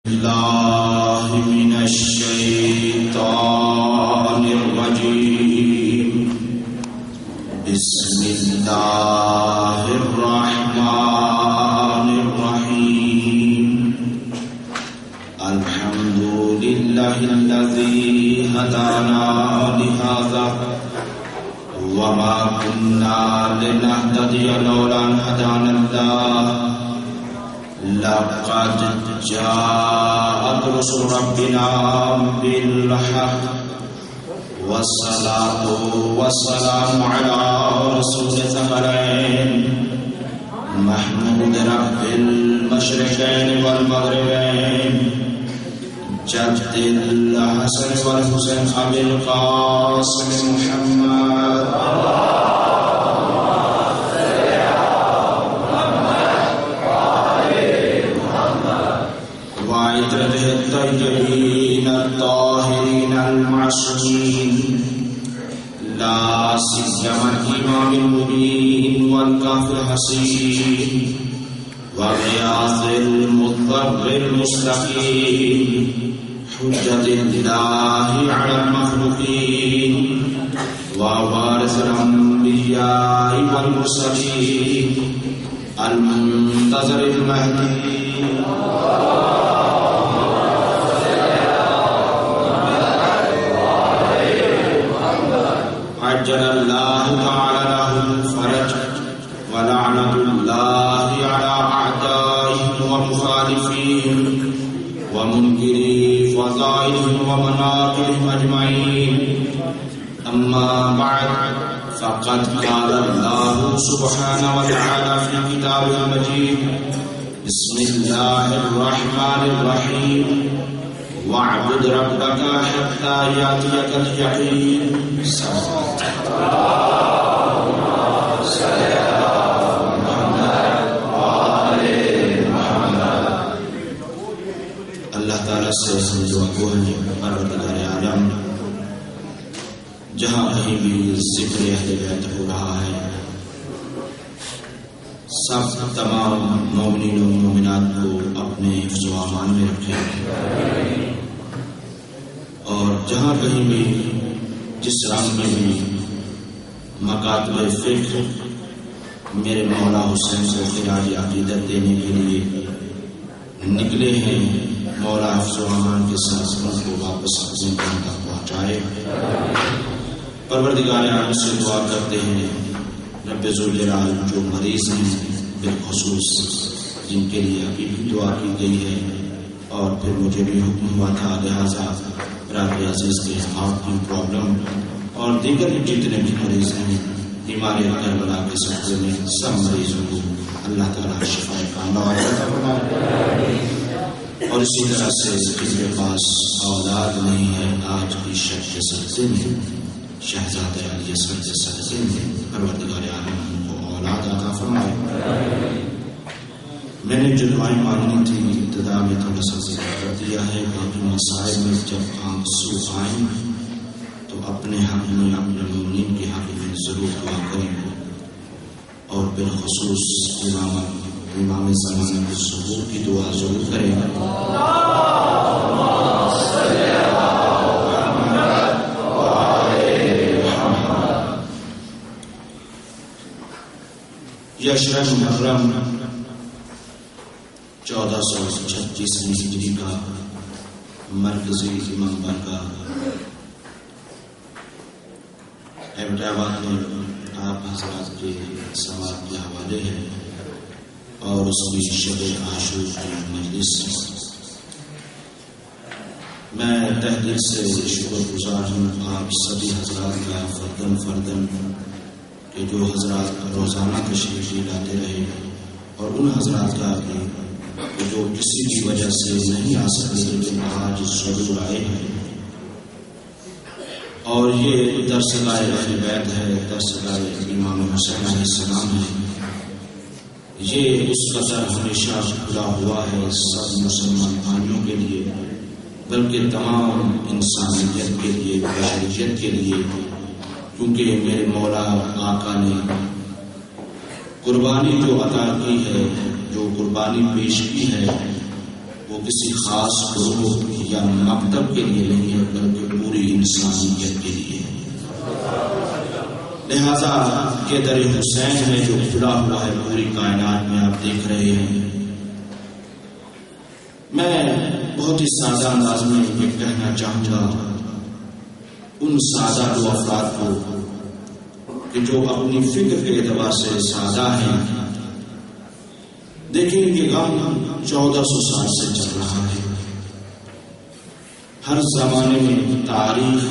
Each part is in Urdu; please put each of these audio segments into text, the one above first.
الله من الشيطان الرجيم. بسم الله الرحمن الرحيم. الحمد لله الذي هدانا لهذا وما كنا لنهتدي لولا أن هدانا الله. لقد جاءت رسل ربنا بالحق والصلاة والسلام على رسول الثقلين محمود رب المشرقين والمغربين جد الحسن والحسين أبي القاسم محمد الطيبين الطاهرين المعصومين لا سيما الإمام المبين والكافر الحسين وغياث المضطر المستقيم حجة الله على المخلوقين ووارث الأنبياء والمرسلين المنتظر المهدي عجل الله تعالى له الفرج ولعنة الله على أعدائهم ومخالفين ومنكري فضائلهم ومناكرهم أجمعين. أما بعد فقد قال الله سبحانه وتعالى في كتابه المجيد بسم الله الرحمن الرحيم واعبد ربك حتى يأتيك اليقين. اللہ تعالیٰ سے ہم دعا گو ہیں پروردگار عالم جہاں کہیں بھی ذکر اہل بیت ہو رہا ہے سب تمام مومنین و مومنات کو اپنے حفظ و امان میں رکھیں اور جہاں کہیں بھی جس رنگ میں بھی مکاتب فکر میرے مولا حسین کو خراج عقیدت دینے کے لیے نکلے ہیں مولا حفظ و امان کے ساتھ ان کو واپس اپنے گھر تک پہنچائے. پروردگار عالم سے دعا کرتے ہیں رب ذوالجلال جو مریض ہیں بالخصوص جن کے لیے ابھی بھی دعا کی گئی ہے اور پھر مجھے بھی حکم ہوا تھا لہٰذا رب عزیز کے ہارٹ کی پرابلم اور دیگر بھی جتنے بھی مریض ہیں بیمار کربلا کے سلسلے میں سب مریضوں کو اللہ تعالیٰ شفا کاملہ عطا فرمائے. اور اسی طرح سے جن کے پاس اولاد نہیں ہے آج کی شب کے سلسلے میں شہزادہ علی اصغر کے سلسلے میں پروردگار عالم ان کو اولاد عطا فرمائے. میں نے جو دعائیں مانگنی تھی ابتدا میں تھوڑا سا ذکر کر دیا ہے. باقی مسائل میں جب آنسو آئیں تو اپنے حق میں اپنے مومنین کے حق میں ضرور دعا کریں اور بالخصوص امام زمانہ کے ظہور کی دعا ضرور کریں. یہ اشرف محرم 1436 ہجری کا مرکزی امام بارگاہ احمد آباد میں آپ حضرات کے سوال کے حوالے ہے اور اس کی شب عاشور کی مجلس. میں تہ دل سے شکر گزار ہوں آپ سبھی حضرات کا فردن کہ جو حضرات روزانہ تشریف لاتے رہے اور ان حضرات کا بھی جو کسی بھی وجہ سے نہیں آ سکتے لیکن آج ضرور آئے ہیں. اور یہ درسگاہ اہل بیت ہے, درسگاہ امام حسین علیہ السلام ہے. یہ اس قدر ہمیشہ کھلا ہوا ہے سب مسلمان بھائیوں کے لیے بلکہ تمام انسانیت کے لیے بشریت کے لیے کیونکہ میرے مولا آقا نے قربانی جو عطا کی ہے جو قربانی پیش کی ہے وہ کسی خاص گروہ یا مکتب کے لیے نہیں ہے بلکہ پوری انسانیت کے لیے ہے۔ لہذا یہ در حسین ہے جو کھلا ہوا ہے پوری کائنات میں، آپ دیکھ رہے ہیں۔ میں بہت ہی سادہ انداز میں یہ کہنا چاہوں گا ان سادہ دو افراد کو کہ جو اپنی فکر کے اعتبار سے سادہ ہیں۔ دیکھیں یہ غم 1400 سال سے چل رہا ہے۔ ہر زمانے میں تاریخ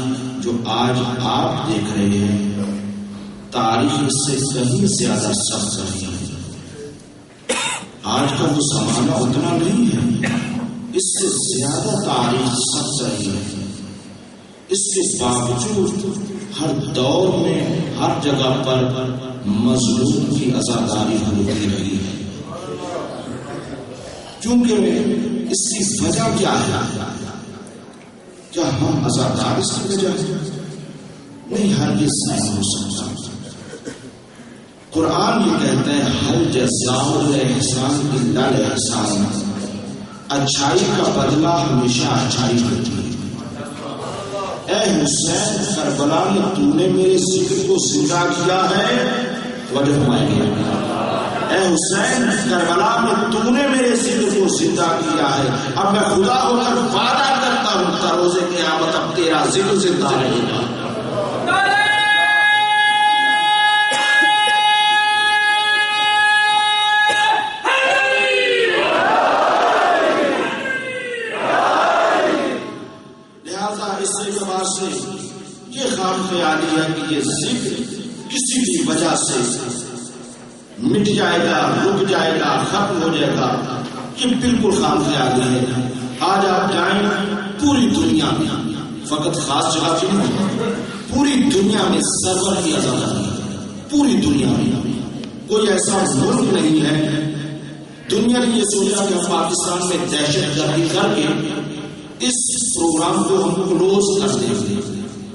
جو آج آپ دیکھ رہے ہیں، تاریخ اس سے کہیں زیادہ سخت رہی ہے۔ آج کا وہ زمانہ اتنا نہیں ہے، اس سے زیادہ تاریخ سخت رہی ہے۔ اس کے باوجود ہر دور میں ہر جگہ پر مظلوم کی عزاداری ہوتی رہی ہے۔ کیونکہ اس کی وجہ کیا ہے؟ کیا ہم عزادار اس کی وجہ ہے؟ نہیں، ہرگز نہیں ہو سکتا۔ قرآن یہ کہتا ہے ہل جزاء الاحسان الا الاحسان، اچھائی کا بدلہ ہمیشہ اچھائی ہوتی ہے۔ اے حسین کربلا میں تو نے میرے ذکر کو زندہ کیا ہے، توجہ فرمائیں گے۔ اے حسین کربلا میں تو نے میرے ذکر کو زندہ کیا ہے، اب میں خدا ہو کر وعدہ کرتا ہوں تا روز قیامت اب تیرا ذکر زندہ رہے گا۔ یہ خام خیالی ہے کہ یہ ذکر کسی بھی وجہ سے مٹ جائے گا، رک جائے گا، ختم ہو جائے گا، یہ بالکل خام خیالی ہے۔ آج آپ جائیں پوری دنیا میں، فقط خاص جگہ پہ نہیں، پوری دنیا میں سرور کی آزادی ہے۔ پوری دنیا میں کوئی ایسا ملک نہیں ہے، دنیا نے یہ سوچا کہ ہم پاکستان میں دہشت گردی کر کے اس پروگرام کو ہم کلوز کر دیں گے،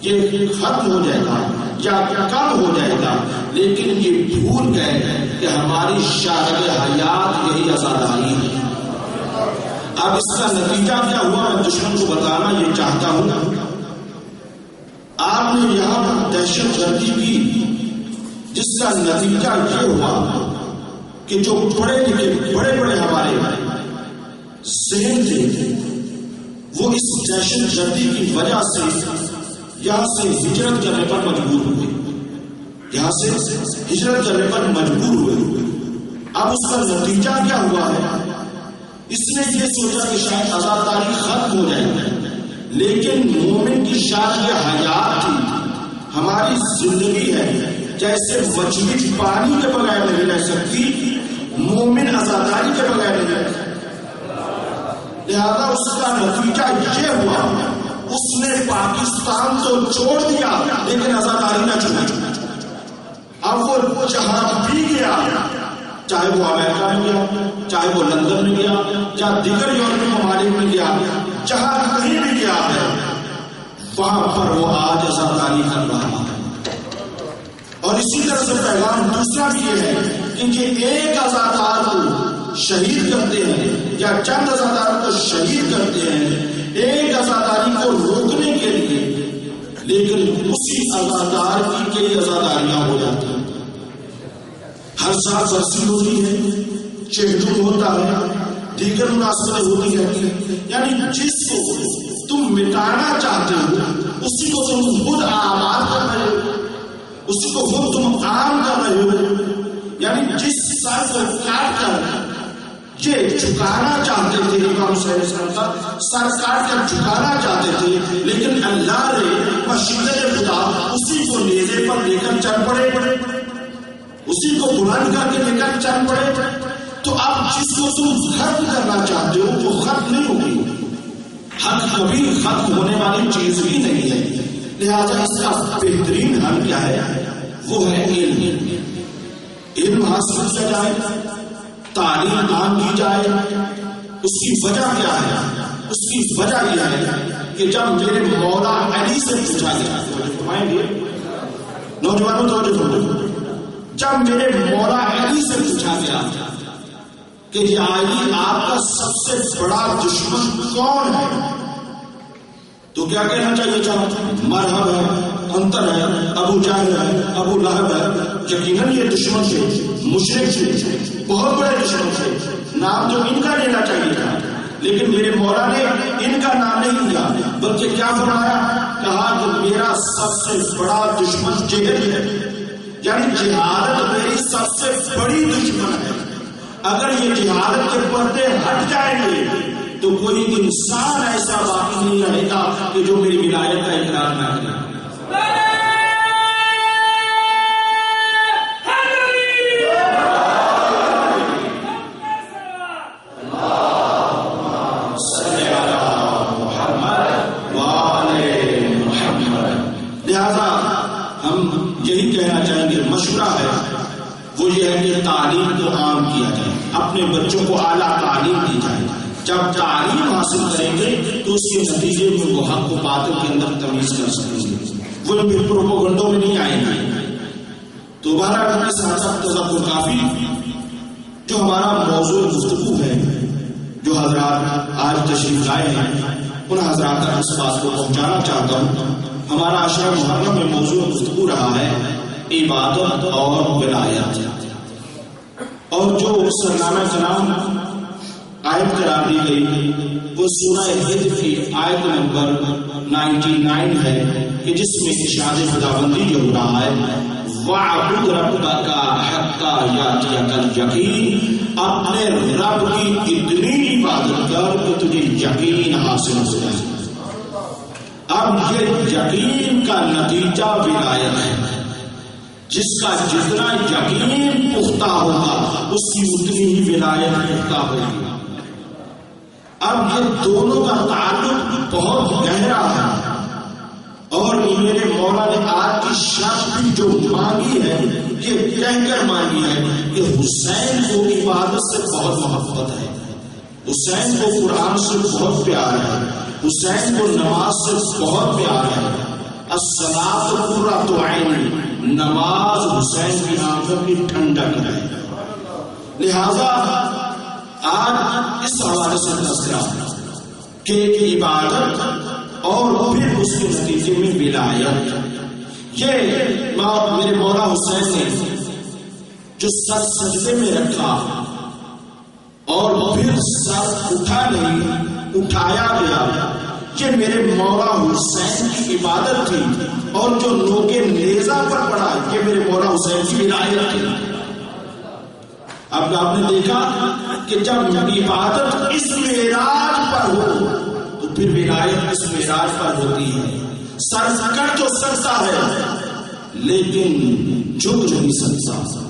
یہ ختم ہو جائے گا یا کم ہو جائے گا، لیکن یہ بھول گئے کہ ہماری شاہد حیات یہی عزاداری ہے۔ اب اس کا نتیجہ کیا ہوا میں دشمن کو بتانا یہ چاہتا ہوں۔ آپ نے یہاں پر دہشت گردی کی جس کا نتیجہ یہ ہوا کہ جو پڑھے لکھے بڑے بڑے ہمارے ذہن تھے وہ اس دہشت گردی کی وجہ سے یہاں سے ہجرت کرنے پر مجبور ہوئے، یہاں سے ہجرت کرنے پر مجبور ہوئے۔ اب اس کا نتیجہ کیا ہوا ہے؟ اس نے یہ سوچا کہ شاید عزاداری ختم ہو جائے گی، لیکن مومن کی شان یہ حیات تھی، ہماری زندگی ہے۔ جیسے مچھلی پانی کے بغیر نہیں رہ سکتی، مومن عزاداری کے بغیر نہیں رہ سکتی۔ لہذا اس کا نتیجہ یہ ہوا اس نے پاکستان تو چھوڑ دیا لیکن عزاداری نہ چھوڑی۔ اب وہ جہاں بھی گیا، چاہے وہ امریکہ میں گیا، چاہے وہ لندن میں گیا، یا دیگر یورپی ممالک میں گیا، جہاں کہیں بھی گیا ہے وہاں پر وہ آج عزاداری کر رہا ہے۔ اور اسی طرح سے پیغام دوسرا بھی یہ ہے کہ ایک عزادار کو شہید کرتے ہیں یا چند عزاداروں کو شہید کرتے ہیں ایک عزاداری کو روکنے کے لیے، لیکن اسی عزادار کی کئی عزاداریاں ہو جاتی ہیں۔ ہر سال برسی ہوتی ہے، چہڈو ہوتا ہے، دیگر مناسبتیں ہوتی رہتی ہیں، یعنی جس کو تم مٹانا چاہتے ہو اسی کو تم خود آباد کر رہے ہو، اسی کو خود تم عام کر رہے ہو۔ یعنی جس سال کو کاٹ کر یہ جھکانا چاہتے تھے، امام حسین السلام کا سر کاٹ کر جھکانا چاہتے تھے، لیکن اللہ نے بشیرت خدا اسی کو نیزے پر لے کر چل پڑے، اسی کو بلند کر کے لے کر چل پڑے۔ تو اب جس کو تم ختم کرنا چاہتے ہو وہ ختم نہیں ہوگی، حق کبھی ختم ہونے والی چیز ہی نہیں ہے۔ لہذا اس کا بہترین حل کیا ہے؟ وہ ہے علم۔ علم حاصل کیا جائے، تعلیم عام کی جائے۔ اس کی وجہ کیا ہے؟ اس کی وجہ یہ ہے کہ جب میرے مولا علی سے پوچھا گیا، نوجوانوں توجہ، جب میرے مولا علی سے پوچھا گیا کہ جاہلی آپ کا سب سے بڑا دشمن کون ہے تو کیا کہنا چاہیے تھا؟ مرحب ہے، انتر ہے، ابو جہل ہے، ابو لہب ہے. یقیناً یہ دشمن تھے، مشرک تھے، بہت بڑے دشمن تھے، نام تو ان کا لینا چاہیے تھا، لیکن میرے مولا نے ان کا نام نہیں لیا، بلکہ کیا فرمایا؟ کہا کہ میرا سب سے بڑا دشمن جہل ہے، یعنی جہالت میری سب سے بڑی دشمن ہے. اگر یہ جہالت کے پردے ہٹ جائیں گے تو کوئی انسان ایسا باقی نہیں رہے گا کہ جو میری ولایت کا اقرار نہ کرے. لہذا ہم یہی کہنا چاہیں گے، مشورہ ہے وہ یہ ہے کہ تعلیم کو عام کیا جائے، اپنے بچوں کو اعلیٰ تعلیم دی جائے. جب تعلیم حاصل کریں گے تو اس کے نتیجے میں وہ حق و باطل کے اندر تمیز کر سکیں گے، وہ پروپیگنڈوں میں نہیں آئیں گے. تو بہرحال اس حساب تذکر کافی جو ہمارا موضوع گفتگو ہے، جو حضرات آج تشریف لائے ہیں ان حضرات تک اس بات کو پہنچانا چاہتا ہوں. ہمارا عشرہ محرم میں موضوع گفتگو رہا ہے عبادت اور ولایت، اور جو سرنامہ کلام آیت قرار دی گئی وہ سورہ حجر کی آیت نمبر 99 ہے کہ جس میں ارشاد خداوندی جو ہو رہا ہے وَاعْبُدْ رَبَّكَ حَتَّىٰ يَأْتِيَكَ الْيَقِينُ، اپنے رب کی اتنی عبادت کر کہ تجھے یقین حاصل ہو جائے. اب یہ یقین کا نتیجہ ولایت ہے، جس کا جتنا یقین پختہ ہوگا اس کی اتنی ہی ولایت پختہ ہوگی. اب یہ دونوں کا تعلق بہت گہرا ہے، اور میرے مولا نے آج کی شرط بھی جو مانگی ہے یہ کہہ کر مانگی ہے کہ حسین کو عبادت سے بہت محبت ہے، حسین کو قرآن سے بہت پیار ہے، حسین کو نماز سے بہت پیار ہے. الصلاۃ قرۃ عین، نماز حسین کی آنکھوں کی ٹھنڈک ہے. لہذا آج اس حوالے سے تذکرہ کہ عبادت اور پھر اس کے نتیجے میں ولایت، یہ میرے مولا حسین نے جو سر سجدے میں رکھا اور پھر سر اٹھایا گیا، یہ میرے مولا حسین کی عبادت تھی، اور جو نوکے نیزہ پر پڑا یہ میرے مولا حسین کی ولایت تھی. اب آپ نے دیکھا کہ جب عبادت اس معراج پر ہو تو پھر ولایت اس معراج پر ہوتی ہے. سر کر تو سکتا ہے لیکن جھک نہیں سکتا.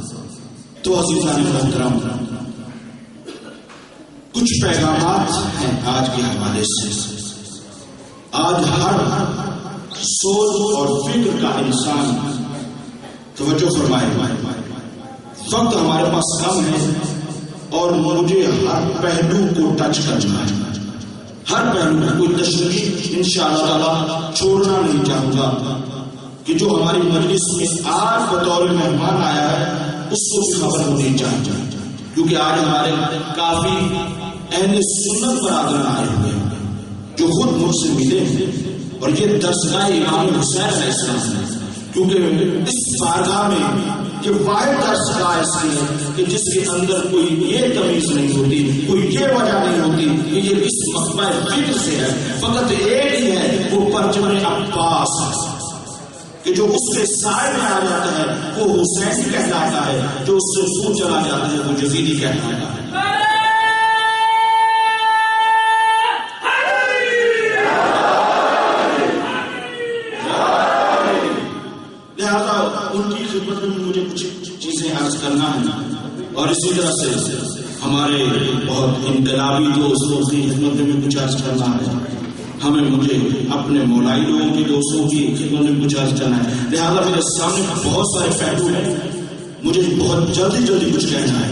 تو عزیزان محترم، کچھ پیغامات ہیں آج کے حوالے سے. آج ہر سوچ اور فکر کا انسان توجہ فرمائے، وقت ہمارے پاس کم ہے اور مجھے ہر پہلو کو ٹچ کرنا ہے، ہر پہلو میں کوئی تشریح انشاءاللہ تعالی چھوڑنا نہیں چاہوں گا کہ جو ہماری مجلس میں آج بطور مہمان آیا ہے اس کو بھی خبر ہونی چاہیے، کیونکہ آج ہمارے کافی اہل سنت برادران آئے ہوئے ہیں جو خود مجھ سے ملے ہیں، اور یہ درسگاہ امام حسین علیہ السلام ہے، کیونکہ اس بارگاہ میں یہ واحد درسگاہ ایسی ہے کہ جس کے اندر کوئی یہ تمیز نہیں ہوتی، کوئی یہ وجہ نہیں ہوتی کہ یہ کس مقبہ فکر سے ہے. فقط ایک ہی ہے، وہ پرچم عباس کہ جو اس کے سائے میں آ جاتا ہے وہ حسین کہلاتا ہے، جو اس سے دور چلا جاتا ہے وہ یزیدی کہلاتا ہے. لہذا ان کی خدمت میں مجھے کچھ چیزیں عرض کرنا ہے، اور اسی طرح سے ہمارے بہت انقلابی دوستوں کی خدمت میں کچھ عرض کرنا ہے، مجھے اپنے مولائی لوگوں کے دوستوں کی خدمت میں کچھ عرض کرنا ہے. لہذا میرے سامنے بہت سارے پہلو ہیں، مجھے بہت جلدی کچھ کہنا ہے.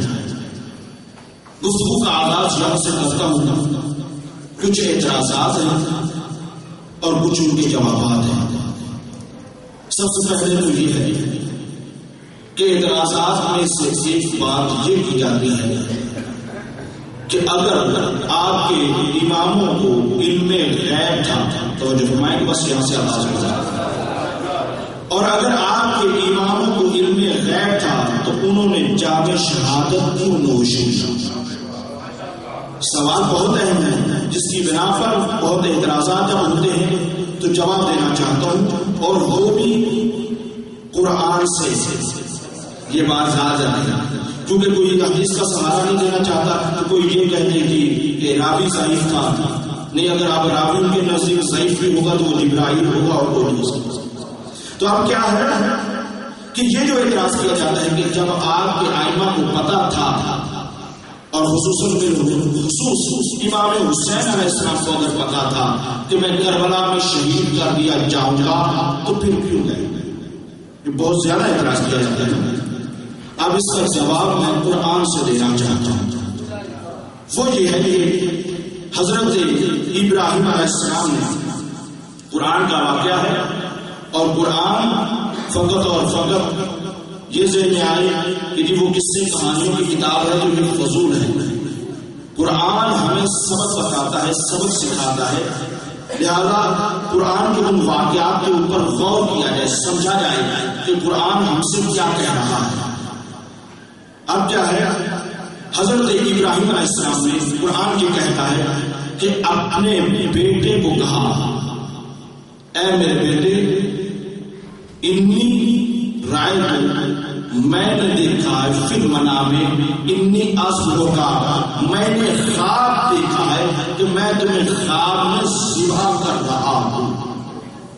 گفتگو کا آغاز یہاں سے کرتا ہوں. کچھ اعتراضات ہیں اور کچھ ان کے جوابات ہیں. سب سے پہلے تو یہ ہے کہ اعتراضات میں سے ایک بات یہ کی جاتی ہے کہ اگر آپ کے اماموں کو علم غیب تھا، توجہ فرمائیں کہ بس یہاں سے آغاز ہو جائے، اور اگر آپ کے اماموں کو علم غیب تھا تو انہوں نے جام شہادت کیوں نوش کیا؟ سوال بہت اہم ہے جس کی بنا پر بہت اعتراضات جب ہوتے ہیں تو جواب دینا چاہتا ہوں، اور وہ بھی قرآن سے یہ بات یاد رکھنا، کیونکہ کوئی حدیث کا سہارا نہیں دینا چاہتا تو کوئی یہ کہتے کہ راوی ضعیف تھا، نہیں، اگر آپ راوی کے نزدیک ضعیف بھی ہوگا تو وہ جبرائیل ہوگا اور کوئی نہیں ہو سکتا۔ تو اب کیا ہے کہ یہ جو اعتراض کیا جاتا ہے کہ جب آپ کے ائمہ کو پتا تھا، اور خصوصاً امام حسین علیہ السلام کو اگر پتا تھا کہ میں کربلا میں شہید کر دیا جاؤں گا تو پھر کیوں گئے؟ یہ بہت زیادہ اعتراض کیا جاتا ہے۔ اب اس کا جواب میں قرآن سے دینا چاہتا ہوں، وہ یہ ہے کہ حضرت ابراہیم علیہ السلام نے، قرآن کا واقعہ ہے اور قرآن فقط اور فقط یہ ذہن میں آئے کہ جی وہ قصے کہانیوں کی کتاب ہے جو یہ فضول ہے۔ قرآن ہمیں سبق بتاتا ہے، سبق سکھاتا ہے، لہذا قرآن کے ان واقعات کے اوپر غور کیا جائے، سمجھا جائے کہ قرآن ہم سے کیا کہہ رہا ہے۔ اب کیا ہے، حضرت ابراہیم علیہ السلام نے، قرآن یہ کہتا ہے کہ اپنے بیٹے کو کہا، اے میرے بیٹے، انی رائے میں نے دیکھا ہے فی المنام انی اذبحک کا، میں نے خواب دیکھا ہے کہ میں تمہیں خواب میں ذبح کر رہا ہوں۔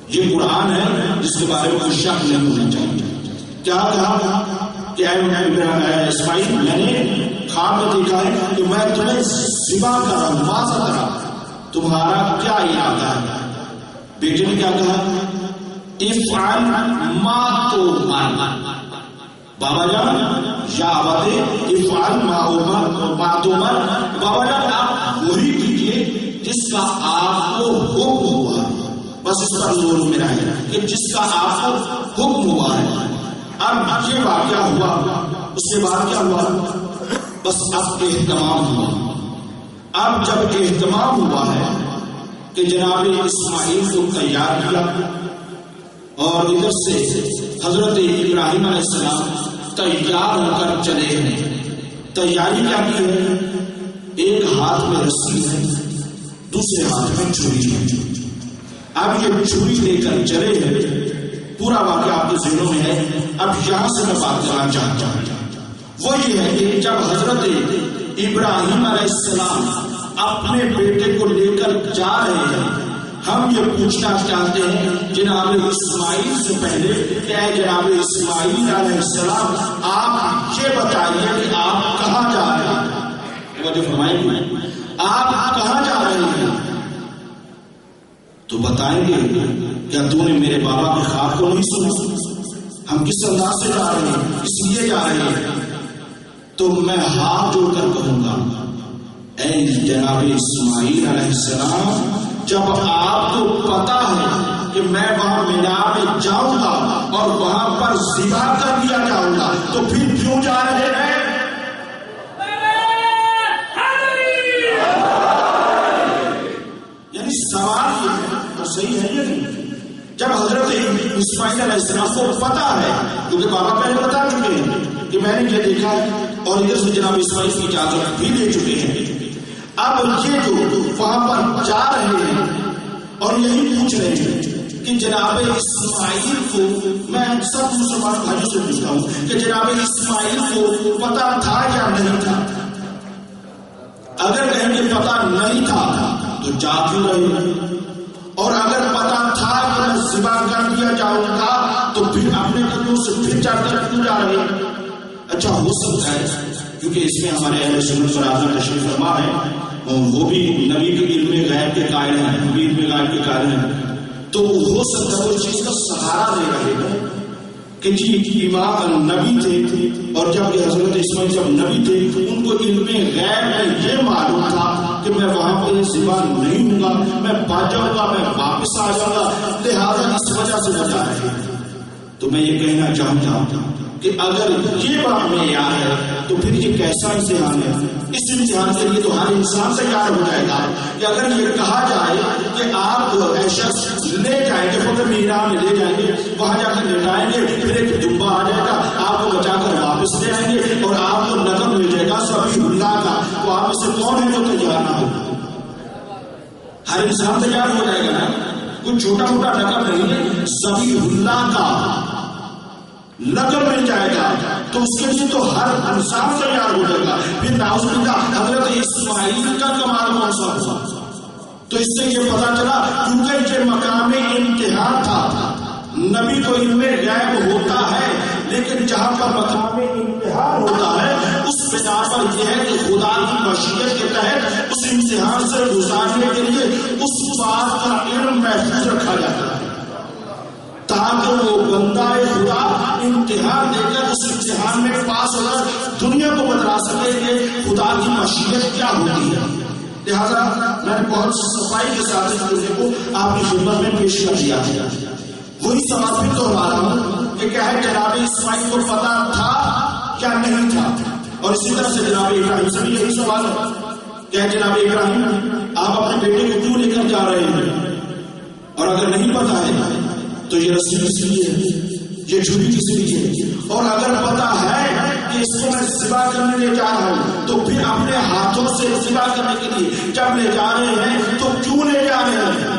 یہ قرآن ہے جس کے بارے میں کوئی شک نہیں ہونا چاہیے۔ کیا کہا کہ اے اسماعیل، میں نے خواب میں دیکھا ہے کہ میں تمہیں ذبح کر رہا ہوں، واضح کرا تمہارا کیا ارادہ ہے؟ بیٹے نے کیا کہا؟ افعل ما تؤمر، بابا جان یا ابتے افعل ما تؤمر، بابا جان آپ وہی کیجیے جس کا آپ کو حکم ہوا، بس اس پر زور میرا ہے کہ جس کا آپ کو حکم ہوا ہے۔ اب یہ واقعہ ہوا، اس کے بعد کیا ہوا؟ بس اب اہتمام ہوا۔ اب جب اہتمام ہوا ہے کہ جناب اسماعیل کو تیار کیا، اور ادھر سے حضرت ابراہیم علیہ السلام تیار ہو کر چلے ہیں۔ تیاری کیا کی ہے؟ ایک ہاتھ میں رسی ہے، دوسرے ہاتھ میں چھری ہے۔ اب یہ چھری لے کر چلے ہیں، پورا واقعہ آپ کے ذہنوں میں ہے۔ اب یہاں سے میں بات کرنا چاہتا ہوں، وہ یہ ہے کہ جب حضرت ابراہیم علیہ السلام اپنے بیٹے کو لے کر جا رہے ہیں، ہم یہ پوچھنا چاہتے ہیں جناب اسماعیل سے پہلے کہ اے جناب اسماعیل علیہ السلام، آپ یہ بتائیے کہ آپ کہاں جا رہے ہیں؟ مجھے فرمائیں، آپ کہاں جا رہے ہیں؟ تو بتائیں گے کیا تم نے میرے بابا کے خواب کو نہیں سنا؟ ہم کس انداز سے جا رہے ہیں، اس لیے جا رہے ہیں؟ تو میں ہاتھ جوڑ کر کہوں گا، اے جناب اسماعیل علیہ السلام، جب آپ کو پتا ہے کہ میں وہاں مینا میں جاؤں گا اور وہاں پر ذبح کر دیا جاؤں گا تو پھر کیوں جا رہے ہیں؟ یعنی سوال یہ ہے، اور صحیح ہے یہ نہیں، جب حضرت اسماعیل علیہ السلام کو پتا ہے، کیونکہ بابا پہلے بتا چکے ہیں کہ میں نے یہ دیکھا ہے، اور ادھر سے جناب اسماعیل کی اجازت بھی دے چکے ہیں، اب یہ جو وہاں پر جا رہے ہیں اور یہی پوچھ رہے ہیں کہ جناب اسماعیل کو، میں سب مسلمان بھائیوں سے پوچھتا ہوں کہ جناب اسماعیل کو پتا تھا یا نہیں تھا؟ اگر کہیں گے پتا نہیں تھا تو جا کیوں رہے؟ اور اگر پتا تھا کہ میں ذبح کر دیا جاؤں گا تو پھر اپنے قدموں سے پھر چڑھ کر کیوں جا رہے؟ اچھا ہو سکتا ہے کیونکہ اس میں ہمارے اہل سنت پر آزم تشریف فرما ہے، وہ بھی نبی کے علم غیب کے قائل ہیں، نبی علم غیب کے قائل ہیں، تو ہو سکتا ہے وہ چیز کا سہارا لے رہے ہیں کہ جی امام نبی تھے، اور جب یہ حضرت اسماعیل جب نبی تھے ان کو علم غیب میں یہ معلوم تھا کہ میں وہاں پہ ذبح نہیں ہوں گا، میں بچ جاؤں گا، میں واپس آ جاؤں گا، لہٰذا اس وجہ سے بچا رہے ہیں۔ تو میں یہ کہنا چاہتا ہوں کہ اگر یہ بات معیار ہے تو پھر یہ کیسا امتحان ہے؟ اس امتحان کے لیے تو ہر انسان تیار ہو جائے گا کہ اگر یہ کہا جائے کہ آپ شخص لے جائیں گے فقط میرا میں لے جائیں گے، وہاں جا کر لٹائیں گے، پھر ایک دبا آ جائے گا، آپ کو بچا کر واپس لے آئیں گے اور آپ کو نقم مل جائے گا سبھی اللہ کا، تو آپ میں سے کون ہے جو تیار نہ ہو؟ ہر انسان تیار ہو جائے گا نا، کوئی چھوٹا موٹا رقم نہیں ہے، سبھی اللہ کا لقب مل جائے گا، تو اس کے لیے تو ہر انسان تیار ہو جائے گا۔ پھر نعوذ باللہ حضرت اسماعیل کا کمال کون سا ہوا؟ تو اس سے یہ پتا چلا کیونکہ یہ مقام امتحان تھا، نبی تو علم غیب ہوتا ہے لیکن جہاں پر مقام امتحان ہوتا ہے اس بنا پر یہ ہے کہ خدا کی مشیت کے تحت اس امتحان سے گزارنے کے لیے اس بات کا علم محفوظ رکھا جاتا ہے تاکہ وہ بندہ خدا امتحان دے کر اس امتحان میں پاس ہو کر دنیا کو بتلا سکے کہ خدا کی مشیت کیا ہوتی ہے۔ لہذا میں نے بہت صفائی کے ساتھ اس دوسرے کو آپ کی خدمت میں پیش کر دیا ہے۔ وہی سوال پھر تو ہمارا ہوں کہ کیا ہے جناب اسماعیل کو پتا تھا کیا نہیں تھا؟ اور اسی طرح سے جناب ابراہیم سے بھی یہی سوال ہے، کیا جناب ابراہیم آپ اپنے بیٹے کو کیوں لے کر جا رہے ہیں؟ اور اگر نہیں پتا ہے تو یہ رسی کس لیے ہے، یہ چھری کس لیے ہے؟ اور اگر پتا ہے کہ اس کو میں ذبح کرنے لے جا رہا ہوں تو پھر اپنے ہاتھوں سے ذبح کرنے کے لیے جب لے جا رہے ہیں تو کیوں لے جا رہے ہیں؟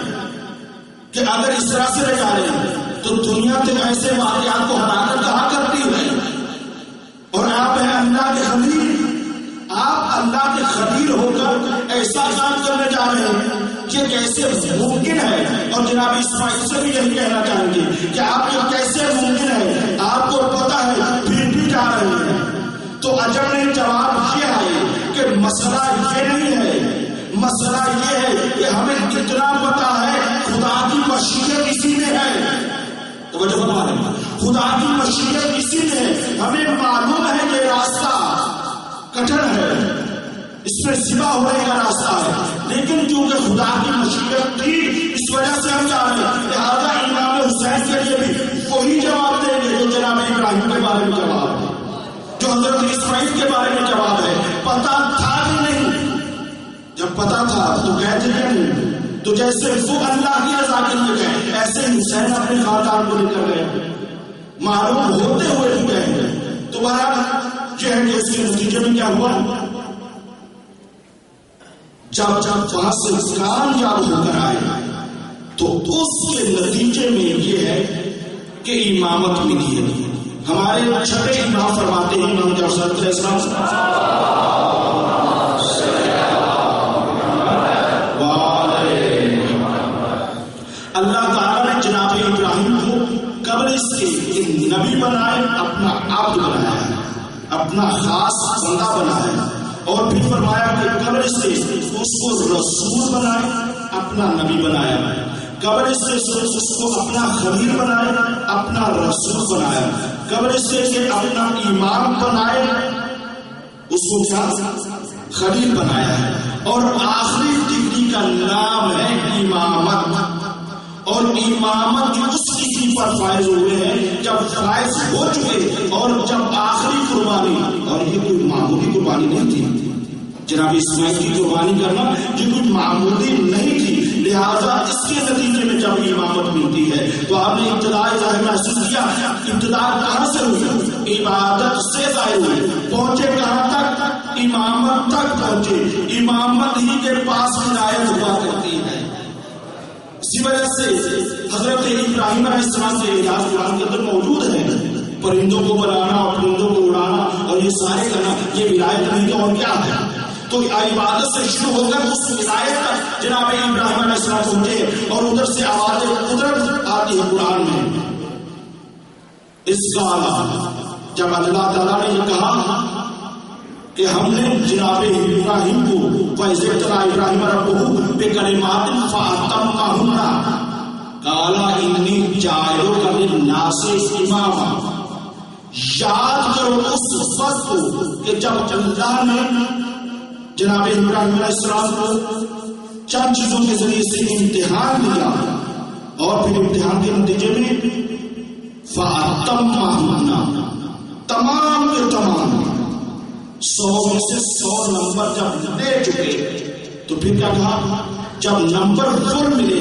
کہ اگر اس طرح سے لے جا رہے ہیں تو دنیا کے ایسے واقعات کو ہٹا کر کہا کرتی ہے، اور آپ ہیں اللہ کے خبیر، آپ اللہ کے خبیر ہو کر ایسا کام کرنے جا رہے ہیں کہ کیسے ممکن ہے؟ اور جناب اسماعیل سے بھی یہی کہنا چاہیں گے کہ آپ یہ کیسے ممکن ہے، آپ کو پتا ہے پھر بھی جا رہے ہیں۔ تو عجب نہیں، جواب یہ ہے کہ مسئلہ یہ نہیں ہے، مسئلہ یہ ہے کہ ہمیں اتنا پتا ہے خدا کی مشیت اسی میں ہے، توجہ فرما رہے ہیں، خدا کی مشیت اسی میں ہے، ہمیں معلوم ہے کہ راستہ کٹھن ہے، اس میں ذبح ہونے کا راستہ ہے، لیکن کیونکہ خدا کی مشیت تھی اس وجہ سے ہم جا رہے ہیں۔ لہٰذا امام حسین کے لیے بھی وہی جواب دیں گے جو جناب ابراہیم کے بارے میں جواب ہے، جو حضرت اسماعیل کے بارے میں جواب ہے۔ پتا تھا کہ نہیں؟ جب پتا تھا تو کہتے ہیں تو جیسے وہ اللہ کی رضا کے لیے گئے ایسے حسین اپنے خاندان کو لے کر گئے، معلوم ہوتے ہوئے بھی گئے۔ تو بہرحال یہ ہے کہ اس کے نتیجے میں کیا ہوا؟ جب وہاں سے کامیاب ہو کر آئے تو اس کے نتیجے میں یہ ہے کہ امامت ملی ہے۔ ہمارے چھٹے امام فرماتے ہیں امام جعفر علیہ السلام اللہ تعالیٰ نے جناب ابراہیم کو قبل اس کے نبی بنائے، اپنا عبد بنایا، اپنا خاص بندہ بنایا، اور پھر فرمایا کہ قبل اس سے اس کو رسول بنائے، اپنا نبی بنایا، قبل اس سے اس کو اپنا خلیل بنائے، اپنا رسول بنایا، قبل اس سے کہ اپنا امام بنائے، اس کو کیا خلیل بنایا ہے، اور آخری ڈگری کا نام ہے امامت، اور امامت اس کسی پر فائز ہوئے ہیں جب فائز ہو چکے، اور جب آخری قربانی، اور یہ کوئی معمولی قربانی نہیں تھی، جناب اسماعیل کی قربانی کرنا یہ کوئی معمولی نہیں تھی، لہذا اس کے نتیجے میں جب امامت ملتی ہے تو آپ نے ابتدا ظاہر محسوس کیا، ابتدا کہاں سے ہوئی؟ عبادت سے ظاہر ہوئی، پہنچے کہاں تک؟ امامت تک پہنچے، امامت ہی کے پاس ہدایت ہوا کرتی ہے۔ اسی وجہ سے حضرت ابراہیم علیہ السلام کے اعجاز قرآن کے اندر موجود ہے، پرندوں کو بنانا اور پرندوں کو اڑانا اور یہ سارے کرنا، یہ ولایت نہیں تو اور کیا ہے؟ تو عبادت سے شروع ہو کر اس ولایت تک جناب ابراہیم علیہ السلام پہنچے، اور ادھر سے آواز قدرت آتی ہے قرآن میں۔ اس کا جب اللہ تعالیٰ نے یہ کہا کہ ہم نے جناب ابراہیم کو وَإِذِ ابْتَلَىٰ إِبْرَاهِيمَ رَبُّهُ بِكَلِمَاتٍ فَأَتَمَّهُنَّ قَالَ إِنِّي جَاعِلُكَ لِلنَّاسِ إِمَامًا۔ یاد کرو اس وقت کو کہ جب اللہ نے جناب ابراہیم علیہ السلام کو چند چیزوں کے ذریعے سے امتحان دیا، اور پھر امتحان کے نتیجے میں فَأَتَمَّهُنَّ تمام کے تمام 100 میں سے 100 نمبر جب لے چکے تو پھر کیا کہا؟ جب نمبر فل ملے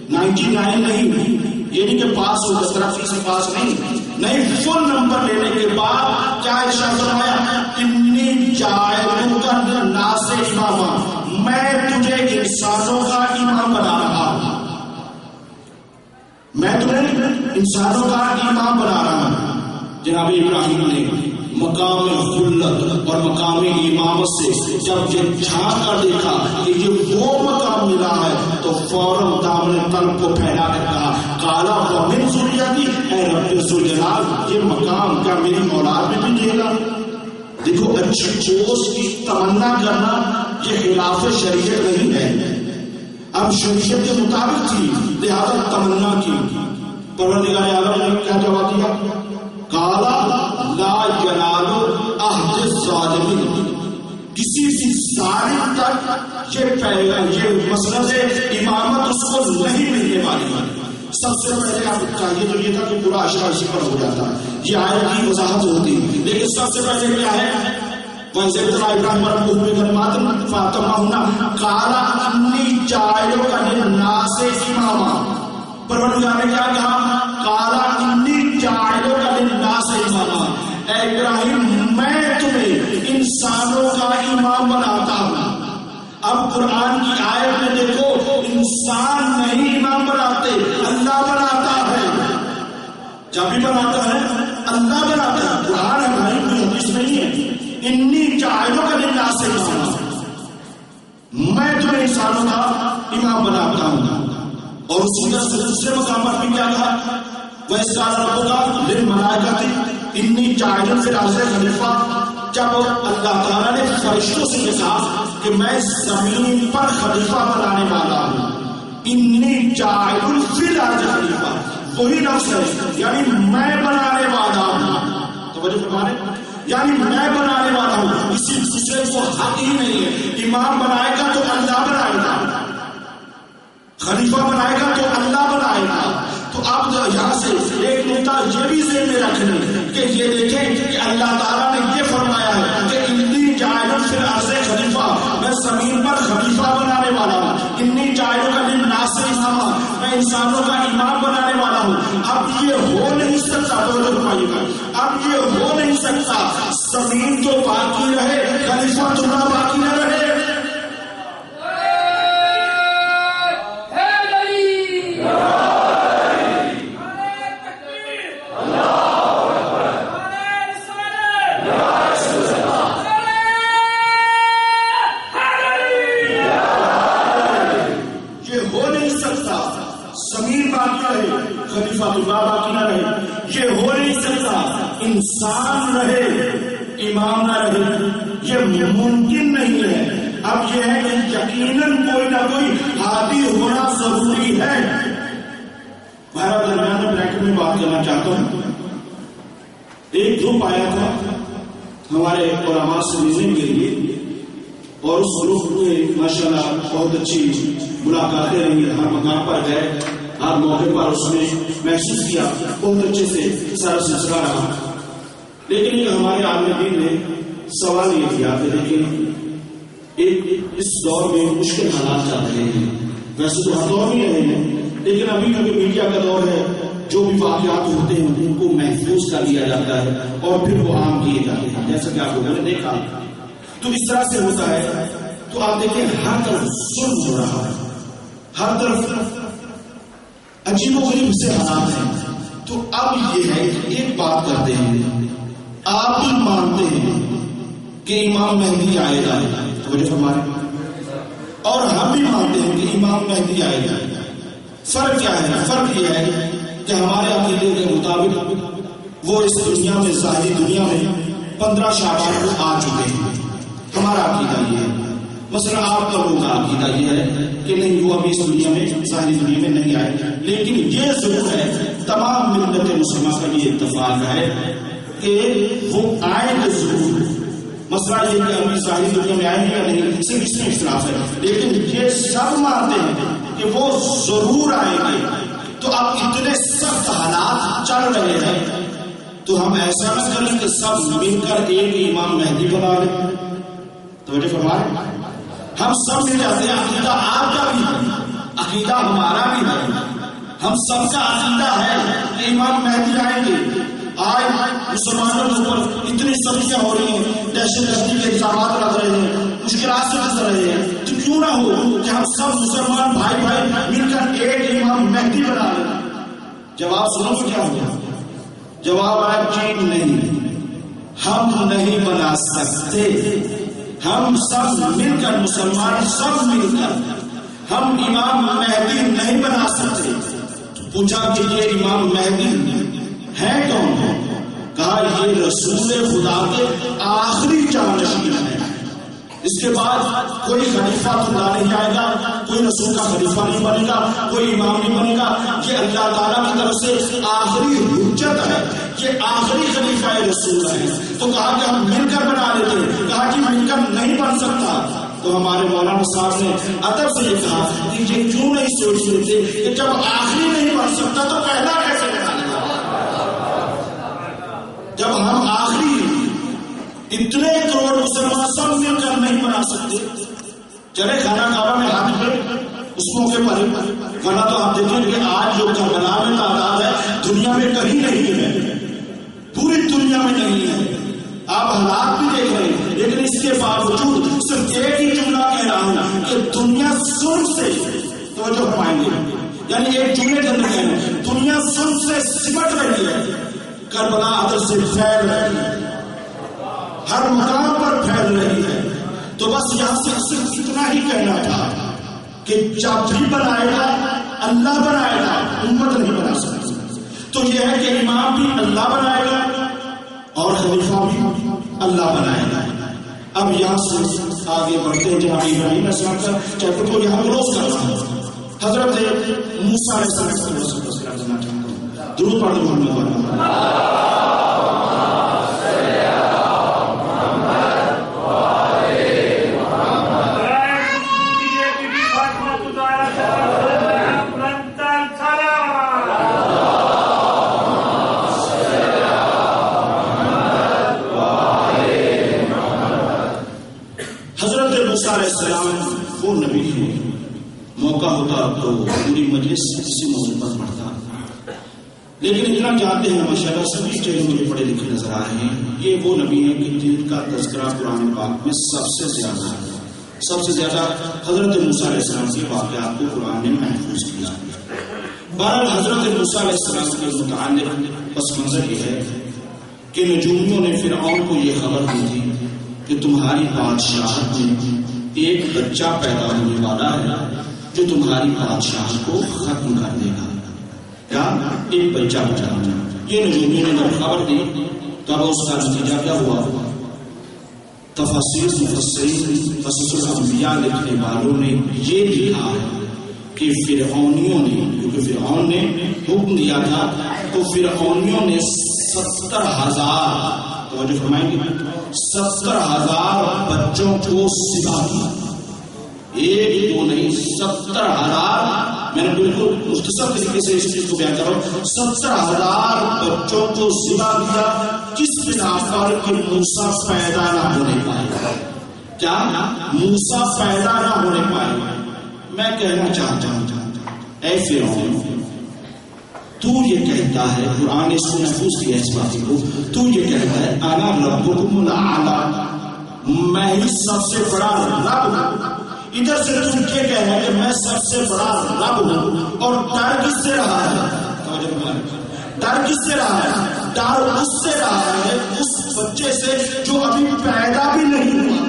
99 نہیں، یہ نہیں کہ پاس ہو جس طرح سے پاس نہیں، فل نمبر لینے کے بعد کیا ارشاد فرمایا؟ انی جاعلک للناس اماما، میں تجھے انسانوں کا امام بنا رہا ہوں، میں تمہیں انسانوں کا امام بنا رہا ہوں۔ جناب ابراہیم نے مقام خلت اور مقام امامت سے جب یہ جھانک کر دیکھا کہ یہ وہ مقام ملا ہے تو فوراً دامن قلب کو پھیلا کر کہا قالا ومن ذریتی، اے رب ذوالجلال یہ مقام کیا میری اولاد میں بھی دے گا؟ دیکھو اچھی پوسٹ کی تمنا کرنا یہ خلاف شریعت نہیں ہے، اب شریعت کے مطابق تھی لہذا تمنا کی۔ پروردگار عالم نے کیا جواب دیا؟ قالا لا ینال عہد الظالمین، کسی بھی ظالم تک یہ مسند امامت اس کو نہیں ملنے والی۔ سب سے پہلے آپ چاہیے تو یہ تھا کہ پورا اشرا اسی پر ہو جاتا، یہ آیت کی وضاحت ہوتی، لیکن سب سے پہلے کیا ہے؟ وَإِذِ ابْتَلَىٰ إِبْرَاهِيمَ رَبُّهُ بِكَلِمَاتٍ فَأَتَمَّهُنَّ قَالَ إِنِّي جَاعِلُكَ لِلنَّاسِ إِمَامًا۔ پروردگار نے کیا کہا؟ قَالَ إِنِّي جَاعِلُكَ لِلنَّاسِ إِمَامًا، اے ابراہیم میں تمہیں انسانوں کا امام بناتا ہوں۔ اب قرآن کی آیت میں دیکھو انسان نہیں امام بناتے، اللہ بناتا ہے، جب بھی بناتا ہے اللہ بناتا ہے، قرآن ہے بھائی، کوئی حدیث نہیں ہے۔ انی جاعلک للناس اماما، میں تمہیں انسانوں کا امام بناتا ہوں۔ اور اسی طرح سے دوسرے مقام پر بھی کیا کہا؟ وَإِذْ قَالَ رَبُّكَ لِلْمَلَائِكَةِ إِنِّي جَاعِلٌ فِي الْأَرْضِ خَلِيفَةً، جب اللہ تعالیٰ نے فرشتوں سے کہا کہ میں زمین پر خلیفہ بنانے والا ہوں، انی جاعل فی الارض خلیفہ، وہی لفظ ہے یعنی میں بنانے والا ہوں۔ توجہ فرمائیں، یعنی میں بنانے والا ہوں، کسی دوسرے کو حق ہی نہیں ہے۔ امام بنائے گا تو اللہ بنائے گا، خلیفہ بنائے گا تو اللہ بنائے گا۔ تو آپ یہاں سے ایک نقطہ یہ بھی ذہن میں رکھ لیں کہ یہ دیکھیں کہ اللہ تعالیٰ نے یہ فرمایا ہے کہ انی جاعل فی الارض خلیفہ، میں زمین پر خلیفہ بنانے والا ہوں، انی جاعلک للناس اماما، میں انسانوں کا امام بنانے والا ہوں۔ اب یہ ہو نہیں سکتا، توجہ فرمائیے گا، اب یہ ہو نہیں سکتا زمین تو باقی رہے خلیفہ تو نہ باقی نہ رہے۔ خلیفہ تو باقی نہ رہے، یہ ہو نہیں سکتا انسان رہے امام نہ رہے، یہ ممکن نہیں ہے۔ اب یہ ہے کہ یقیناً کوئی نہ کوئی ہادی ہونا ضروری ہے۔ بہرحال درمیان میں بریکٹ میں بات کرنا چاہتا ہوں۔ ایک گروپ آیا تھا ہمارے علماء سے ملنے کے لیے، اور اس گروپ میں ماشاءاللہ بہت اچھی ملاقاتیں رہی، ہر مقام پر گئے، ہر موقع پر اس نے محسوس کیا بہت اچھے سے سارا سلسلہ رہا۔ لیکن یہ ہمارے عالم دین نے سوال یہ کیا کہ لیکن اس دور میں مشکل حالات چل رہے ہیں، ویسے تو ہر دور میں رہے ہیں، لیکن ابھی کبھی میڈیا کا دور ہے، جو بھی واقعات ہوتے ہیں ان کو محفوظ کر دیا جاتا ہے اور پھر وہ عام کیے جاتے ہیں، جیسا کہ آپ لوگوں نے دیکھا۔ تو اس طرح سے ہوتا ہے، تو آپ دیکھیں ہر طرف ظلم ہو رہا ہے، ہر طرف عجیب و غریب سے حالات ہیں۔ تو اب یہ ہے کہ ایک بات کرتے ہیں، آپ بھی مانتے ہیں کہ امام مہدی آئے گا، توجہ فرمائیں، اور ہم بھی مانتے ہیں کہ امام مہدی آئے گا۔ فرق کیا ہے؟ فرق یہ ہے کہ ہمارے عقیدے کے مطابق وہ اس دنیا میں، ظاہری دنیا میں 15 شعبان کو آ چکے ہیں، ہمارا عقیدہ یہ ہے۔ مثلا آپ لوگوں کا عقیدہ یہ ہے کہ نہیں، وہ ابھی اس دنیا میں، ظاہری دنیا میں نہیں آئے، لیکن یہ ضرور ہے تمام ملت مسلمہ کا یہ اتفاق ہے کہ وہ آئیں گے ضرور۔ مسئلہ یہ کہ ابھی ظاہری دنیا میں آئیں گے یا نہیں، صرف اس میں اختلاف ہے، لیکن یہ سب مانتے ہیں کہ وہ ضرور آئیں گے۔ تو اب اتنے سخت حالات چل رہے ہیں، تو ہم ایسا نہ کریں کہ سب مل کر ایک امام مہدی بنا لیں. توجہ فرمائیں، ہم سب مل جاتے ہیں. عقیدہ آپ کا بھی ہے، عقیدہ ہمارا بھی ہے، ہم سب کا عقیدہ ہے کہ امام مہدی آئیں گے. آج مسلمانوں کے اوپر اتنی سختیاں ہو رہی ہیں، دہشت گردی کے الزامات لگ رہے ہیں، مشکلات سے گزر رہے ہیں، تو کیوں نہ ہو کہ ہم سب مسلمان بھائی بھائی مل کر ایک امام مہدی بنا لیں. جواب سنو تو کیا ہوگا؟ جواب آیا جی نہیں، ہم نہیں بنا سکتے. ہم سب مل کر، مسلمان سب مل کر ہم امام مہدی نہیں بنا سکتے. پوچھا کہ یہ امام مہدی ہے کون؟ کہا یہ رسول خدا کے آخری جانشین ہے. اس کے بعد کوئی خلیفہ خدا نہیں آئے گا، کوئی رسول کا خلیفہ نہیں بنے گا، کوئی امام نہیں بنے گا. یہ اللہ تعالیٰ کی طرف سے آخری حجت ہے، یہ آخری خلیفہ رسول ہے. تو کہا کہ ہم مل کر بنا لیتے. کہا کہ مل کر نہیں بن سکتا. تو ہمارے مولانا صاحب نے ادب سے یہ کہا کہ یہ کیوں نہیں سوچ لیتے کہ جب آخری نہیں بن سکتا تو پہلا کیسے بنا لے گا؟ جب ہم آخری اتنے کروڑ مسلمان سب مل کر نہیں بنا سکتے. چلے خانہ کعبہ میں ہاتھ پہ اس موقع پر ورنہ تو آپ دیکھیں کہ آج جو کربلا میں تعداد ہے دنیا میں کہیں نہیں ہے، پوری دنیا میں نہیں ہے. آپ حالات بھی دیکھ رہے ہیں، لیکن اس کے باوجود صرف ایک ہی جملہ کہہ رہا ہوں کہ دنیا سن سے توجہ فرمائیں گے، یعنی ایک جملے کے اندر کہہ رہے ہیں دنیا سن سے سمٹ رہی ہے. کربلا عدل سے پھیل رہی ہے، ہر مقام پر پھیل رہی ہے. تو بس یہاں سے صرف اتنا ہی کہنا تھا کہ جب بھی بنائے گا اللہ بنائے گا، امت نہیں بنا سکتی. تو یہ ہے کہ امام بھی اللہ بنائے گا اور خلیفہ بھی اللہ بنائے گا. اب یہاں سے آگے بڑھتے ہیں جہاں ابراہیم علیہ السلام کا چیپٹر کو یہاں کلوز کر رہا ہوں. حضرت موسیٰ علیہ السلام درود پڑھ دو محمد. وہ نبی ہے، موقع ہوتا تو پوری مجلس اسی موضوع پر پڑھتا، لیکن اتنا جانتے ہیں ماشاءاللہ سبھی چہرے مجھے پڑھے لکھے نظر آئے ہیں. یہ وہ نبی ہیں کہ جن کا تذکرہ قرآن پاک میں سب سے زیادہ حضرت موسیٰ علیہ السلام کے واقعات کو قرآن نے محفوظ کیا. بہرحال حضرت موسیٰ علیہ السلام کے متعلق پس منظر یہ ہے کہ نجومیوں نے فرعون کو یہ خبر دی تھی کہ تمہاری بادشاہت میں ایک بچہ پیدا ہونے والا ہے جو تمہاری بادشاہت کو ختم کر دے گا. کیا ایک بچہ بچا؟ یہ نجومیوں نے جب خبر دی تب اس کا نتیجہ کیا ہوا؟ تفاسیر مفسرین قصص الانبیاء لکھنے والوں نے یہ لکھا ہے کہ فرعونیوں نے، کیونکہ فرعون نے حکم دیا تھا تو فرعونیوں نے 70,000 توجہ فرمائیں گے 70,000 بچوں کو ذبح کیا. ایک دو نہیں، 70,000. میں نے بالکل مختصر طریقے سے اس چیز کو بیان کر رہا ہوں. 70,000 بچوں کو ذبح کیا کس بنا پر کہ موسیٰ پیدا نہ ہونے پائے. کیا موسیٰ پیدا نہ ہونے پائے؟ میں کہنا چاہتا ہوں اے فرعون، تو یہ کہتا ہے، قرآن اس کو محفوظ کیا اس بات کو، تو یہ کہتا ہے انا ربکم الاعلی، میں ہی سب سے بڑا رب ہوں. ادھر سے تم یہ کہہ رہے ہیں کہ میں سب سے بڑا رب ہوں، اور ڈر کس سے رہا ہے؟ ڈر کس سے رہا ہے؟ ڈر اس سے رہا ہے اس بچے سے جو ابھی پیدا بھی نہیں ہوا.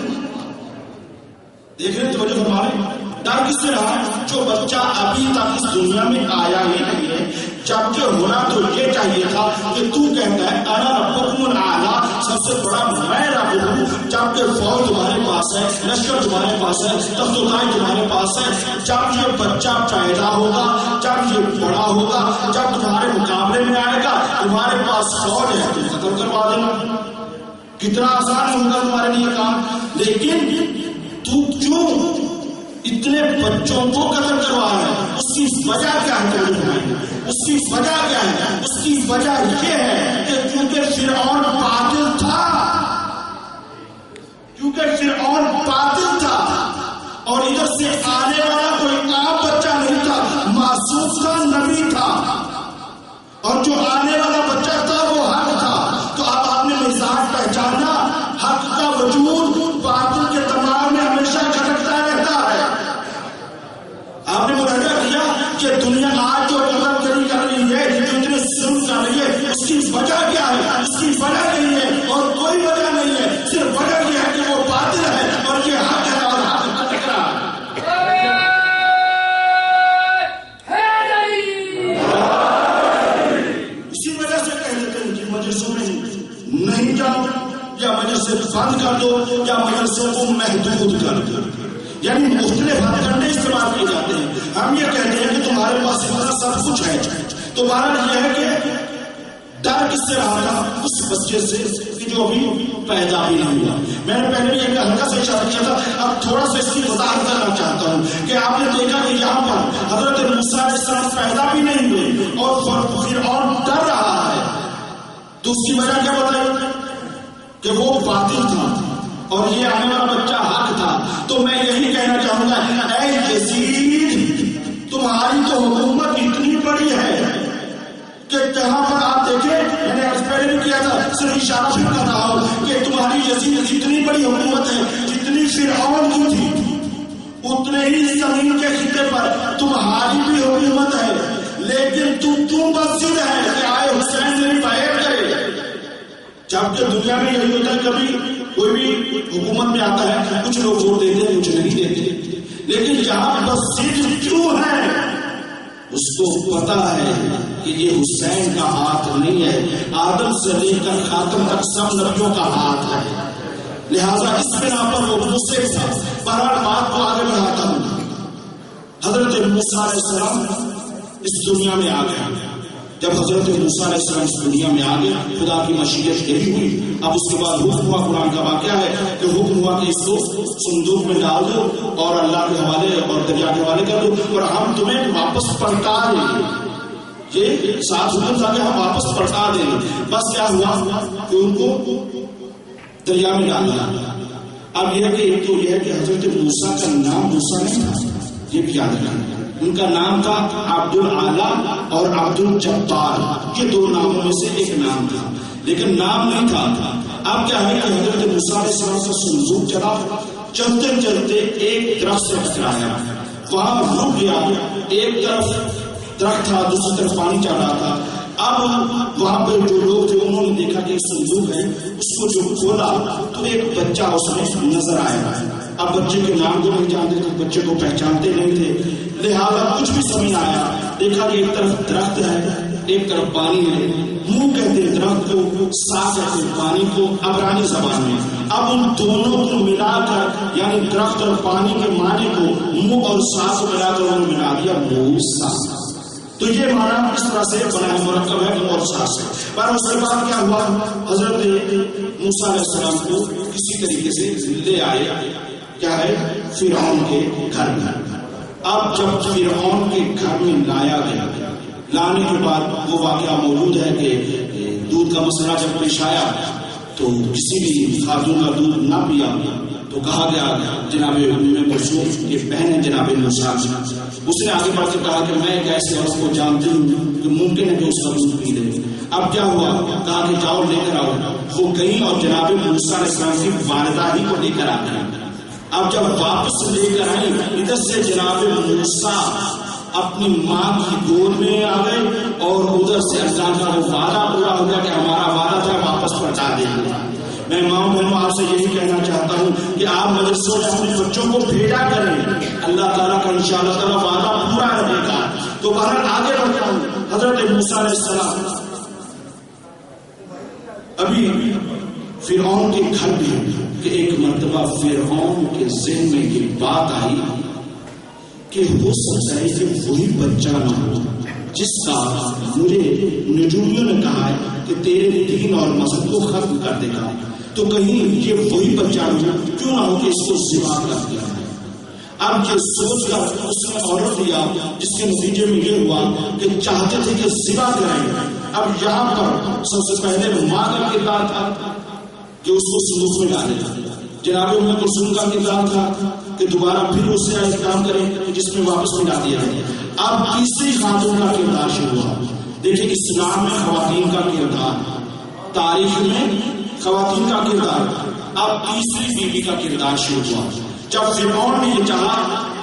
دیکھ رہے تو ہمارے ڈر کس سے رہا ہے؟ جو بچہ ابھی تک اس دنیا میں آیا ہی نہیں ہے، جبکہ ہونا تو یہ چاہیے تھا کہ تو کہتا ہے انا ربکم الاعلی، سب سے بڑا میں رب ہوں، جبکہ فوج تمہارے پاس ہے، لشکر تمہارے پاس ہے، تخت و تاج تمہارے پاس ہے. جب یہ بچہ پیدا ہوگا، جب یہ بڑا ہوگا، جب تمہارے مقابلے میں آئے گا، تمہارے پاس فوج ہے، تم ختم کروا دینا. کتنا آسان ہوگا تمہارے لیے کام. لیکن تو کیوں اتنے بچوں کو قتل کروا رہا ہے؟ اس کی وجہ کیا ہے؟ اس کی وجہ کیا ہے؟ اس کی وجہ یہ ہے کہ کیونکہ فرعون باطل تھا، کیونکہ فرعون باطل تھا، اور ادھر سے آنے والا کوئی عام بچہ نہیں تھا، معصوم تھا، نبی تھا، اور جو آنے والا بچہ تھا وہ حق تھا۔ تو اب آپ نے مزاج پہچانا، حق کا وجود باطل کے دماغ میں ہمیشہ کھٹکتا رہتا ہے۔ آپ نے مراجعہ کیا کہ دنیا آج جو قدر گری کر رہی ہے، جو اتنے ظلم کر رہی ہے، اس کی وجہ کیا ہے؟ اس کی وجہ نہیں ہے اور کوئی وجہ نہیں ہے، صرف وجہ یہ ہے کہ وہ باطل ہے اور یہ حق ہے اور حق کھٹک رہا ہے۔ اسی وجہ سے کہہ دیتے ہیں کہ مجلسوں میں نہیں جاؤ، یا مجلسے بند کر دو، یا مجلسوں کو محدود کر دو، یعنی مختلف ہتھ کنڈے استعمال کیے جاتے ہیں۔ ہم یہ کہتے ہیں کہ تمہارے پاس اتنا سب کچھ ہے، تو بہرحال یہ ہے کہ ڈر کس سے رہا تھا؟ اس بچے سے کہ جو ابھی پیدا بھی نہیں ہوا۔ میں نے پہلے بھی ایک ہلکا سا اشارہ کیا تھا، اب تھوڑا سا اس کی وضاحت کرنا چاہتا ہوں کہ آپ نے دیکھا کہ یہاں پر حضرت موسیٰ علیہ السلام پیدا بھی نہیں ہوئے اور فرعون ڈر رہا ہے، تو اس کی وجہ کیا بتائی؟ کہ وہ باطل تھا اور یہ آنے والا بچہ حق تھا۔ تو میں یہی کہنا چاہوں گا، اے یزید، تمہاری تو حکومت اتنی بڑی ہے کہ جہاں پر آپ دیکھیں، میں نے آج پہلے بھی کیا تھا، صرف اشارہ بھی کر رہا ہوں کہ تمہاری یزید اتنی بڑی حکومت ہے جتنی فرعون کی تھی، اتنے ہی زمین کے خطے پر تمہاری بھی حکومت ہے، لیکن تم کیوں مسجد ہے کہ آئے حسین میری بیعت کرے؟ جبکہ دنیا میں یہی ہوتا ہے، کبھی کوئی بھی حکومت میں آتا ہے، کچھ لوگ ووٹ دیتے ہیں، کچھ نہیں دیتے، لیکن جہاں مسجد کیوں ہے اس کو پتا ہے کہ یہ حسین کا ہاتھ نہیں ہے، آدم سے لے کر خاتم تک سب نبیوں کا ہاتھ ہے، لہذا اس بنا پر وہ غصے سے بہرحال بات کو آگے بڑھاتا ہوں۔ حضرت موسیٰ علیہ السلام اس دنیا میں آ گیا۔ جب حضرت موسیٰ علیہ السلام اس دنیا میں آ گیا، خدا کی مشیت یہی ہوئی۔ اب اس کے بعد حکم ہوا، قرآن کا واقعہ ہے کہ حکم ہوا کہ اس کو صندوق میں ڈال دو اور اللہ کے حوالے اور دریا کے حوالے کر دو، اور ہم تمہیں واپس پلٹا دیں گے۔ یہ ساتھ حکم تھا کہ ہم واپس پلٹا دیں گے۔ بس کیا ہوا کہ ان کو دریا میں ڈال دیا۔ اب یہ کہ ایک تو یہ ہے کہ حضرت موسیٰ کا نام موسیٰ نہیں تھا، یہ بھی یاد رکھنا۔ ان کا نام تھا عبد العالی اور عبد الجبار، یہ دو ناموں میں سے ایک نام تھا، لیکن نام نہیں تھا۔ اب کیا ہے کہ حضرت موسیٰ علیہ السلام کا صندوق چلا، چلتے چلتے ایک درخت سے ٹکرایا، وہاں رک گیا۔ ایک طرف درخت تھا، دوسری طرف پانی چل رہا تھا۔ اب وہاں پہ جو لوگ تھے انہوں نے دیکھا کہ صندوق ہے، اس کو جو کھولا تو ایک بچہ اس میں نظر آیا۔ اب بچے کے نام کو نہیں جانتے تھے، بچے کو پہچانتے نہیں تھے، لہٰذا کچھ بھی سمجھ آیا۔ دیکھا کہ ایک طرف درخت ہے، ایک طرف پانی ہے، منہ کہتے ہیں درخت کو، سا کہتے ہیں پانی کو عبرانی زبان میں۔ اب ان دونوں کو ملا کر، یعنی درخت اور پانی کے معنی کو منہ اور سا کو ملا کر انہوں نے ملا دیا موسیٰ۔ تو یہ معنی اس طرح سے بنا مرکب ہے اور سا سے۔ پر اس کے بعد کیا ہوا؟ حضرت موسیٰ علیہ السلام کو کسی طریقے سے لے آئے، کیا ہے، فرعون کے گھر میں۔ اب جب فرعون کے گھر میں لایا گیا، لانے کے بعد وہ واقعہ موجود ہے کہ دودھ کا مسئلہ جب پیش آیا تو کسی بھی خاتون کا دودھ نہ پیا تو کہا گیا جناب ام کلثوم کی بہن ہے جناب موسیٰ، اس نے آگے بڑھ کے کہا کہ میں ایک ایسے عورت کو جانتی ہوں کہ ممکن ہے کہ اس کا دودھ پی لے۔ اب کیا ہوا؟ کہا کہ جاؤ لے کر آؤ۔ وہ گئی اور جناب موسیٰ علیہ السلام کی والدہ ہی کو لے کر آ گئی۔ اب جب واپس لے کر آئی، ادھر سے جناب موسیٰ اپنی ماں کی گود میں آ گئے اور ادھر سے اللہ کا وہ وعدہ پورا ہو گیا کہ ہمارا وعدہ تھا واپس پہنچا دیں گے۔ میں ماں بہنوں آپ سے یہی کہنا چاہتا ہوں کہ آپ مدرسوں میں اپنے بچوں کو بھیجا کریں، اللہ تعالیٰ کا انشاءاللہ تعالیٰ وعدہ پورا رہے گا۔ تو بہرحال آگے بڑھتا ہوں۔ حضرت موسیٰ علیہ السلام ابھی فرعون کے گھر میں کہ ایک مرتبہ فرعون کے ذہن میں یہ بات آئی کہ ہو سکتا ہے کہ وہی بچہ نہ ہو جس کا مجھے نجومیوں نے کہا ہے کہ تیرے دین اور مذہب کو ختم کر دے گا، تو کہیں یہ وہی بچہ ہو، کیوں نہ ہو کہ اس کو ذبح کر دیا ہے۔ اب یہ سوچ کر اس نے آرڈر دیا جس کے نتیجے میں یہ ہوا کہ چاہتے تھے کہ ذبح کریں. اب یہاں پر سب سے پہلے ماں کا کردار تھا کہ اس کو صندوق میں ڈالے. جناب ام کلثوم کا کردار تھا کہ دوبارہ پھر اس سے احترام کریں جس میں واپس ملا دیا جائے. اب تیسری خاتون کا کردار شروع ہوا. دیکھیں اسلام میں خواتین کا کردار، تاریخ میں خواتین کا کردار. اب تیسری بیوی کا کردار شروع ہوا جب فرعون نے یہ چاہا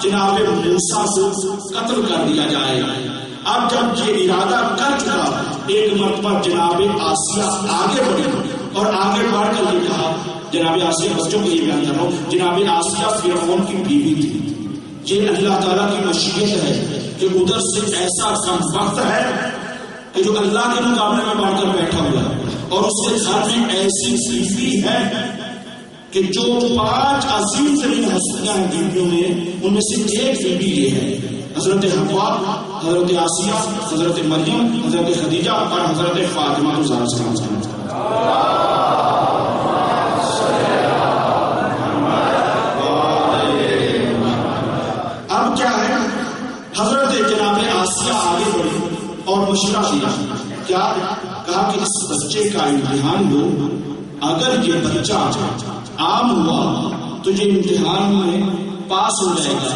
جناب موسیٰ کو قتل کر دیا جائے. اب جب یہ ارادہ کر چکا ایک مرتبہ جناب آسیہ آگے بڑھی اور آگے بڑھ کر یہ کہا، جناب آسیہ بچوں کو یہ بیان کر رہا ہوں، جناب آسیہ فرعون کی بیوی تھی. یہ اللہ تعالیٰ کی مشیت ہے کہ ادھر سے ایسا کم وقت ہے کہ جو اللہ کے مقابلے میں بڑھ کر بیٹھا ہوا ہے اور اس کے گھر میں ایسی بیوی ہے کہ جو 5 عظیم ترین ہستیاں ہیں بیویوں میں، ان میں سے ایک بیوی یہ ہے حضرت حوا، حضرت آسیہ، حضرت مریم، حضرت خدیجہ اور حضرت فاطمہ الزہرا. اب کیا ہے، حضرت جناب آسیہ آگے بڑھی اور مشورہ دیا. کیا کہا کہ اس بچے کا امتحان لو، اگر یہ بچہ عام ہوا تو یہ امتحان میں پاس ہو جائے گا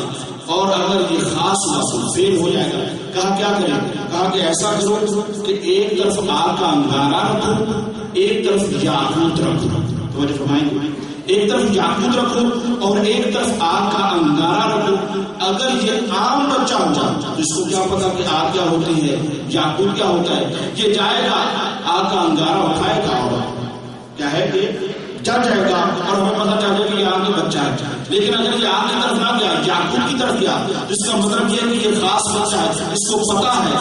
اور اگر یہ خاص ہوا تو فیل ہو جائے گا. کہا کیا کریں؟ کہا کہ ایسا کرو کہ ایک طرف آگ کا انگارہ رکھو، ایک طرف یاقوت رکھو. توجہ فرمائیں گے، ایک طرف یاقوت رکھو اور ایک طرف آگ کا انگارہ رکھو. اگر یہ عام بچہ ہو جائے تو اس کو کیا پتا کہ آگ کیا ہوتی ہے، یاقوت کیا ہوتا ہے. یہ جائے گا آگ کا انگارہ اٹھائے گا اور کیا ہے کہ جل جائے گا اور ہمیں پتا چل جائے کہ یہ آگ کا بچہ ہے. لیکن اگر یہ آگ کی طرف نہ گیا، یاقوت کی طرف گیا، تو اس کا مطلب یہ ہے کہ یہ خاص بچہ ہے، اس کو پتا ہے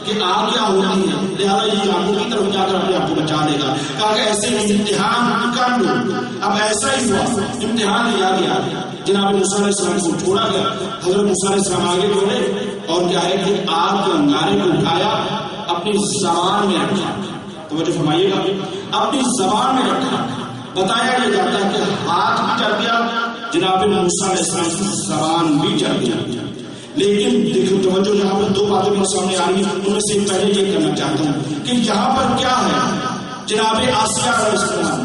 کہ آگ کیا ہوتی ہے، لہٰذا یہ یاقوت کی طرف جا کر اپنے آپ کو بچا لے گا. کہا کہ ایسے امتحان کر لو. اب ایسا ہی ہوا، امتحان لیا گیا. جناب موسیٰ علیہ السلام کو چھوڑا گیا. حضرت موسیٰ علیہ السلام آگے بڑھے اور کیا ہے کہ آگ کے انگارے کو اٹھایا، اپنی زبان میں رکھا. توجہ فرمائیے گا، اپنی زبان میں رکھا. بتایا یہ جاتا ہے کہ ہاتھ بھی چل گیا، جناب موسیٰ علیہ السلام کی زبان بھی چل گیا. لیکن دیکھو توجہ، یہاں پر 2 باتیں میرے سامنے آ رہی ہیں. ان میں سے پہلے یہ کرنا چاہتا ہوں کہ یہاں پر کیا ہے، جناب آسیہ علیہ السلام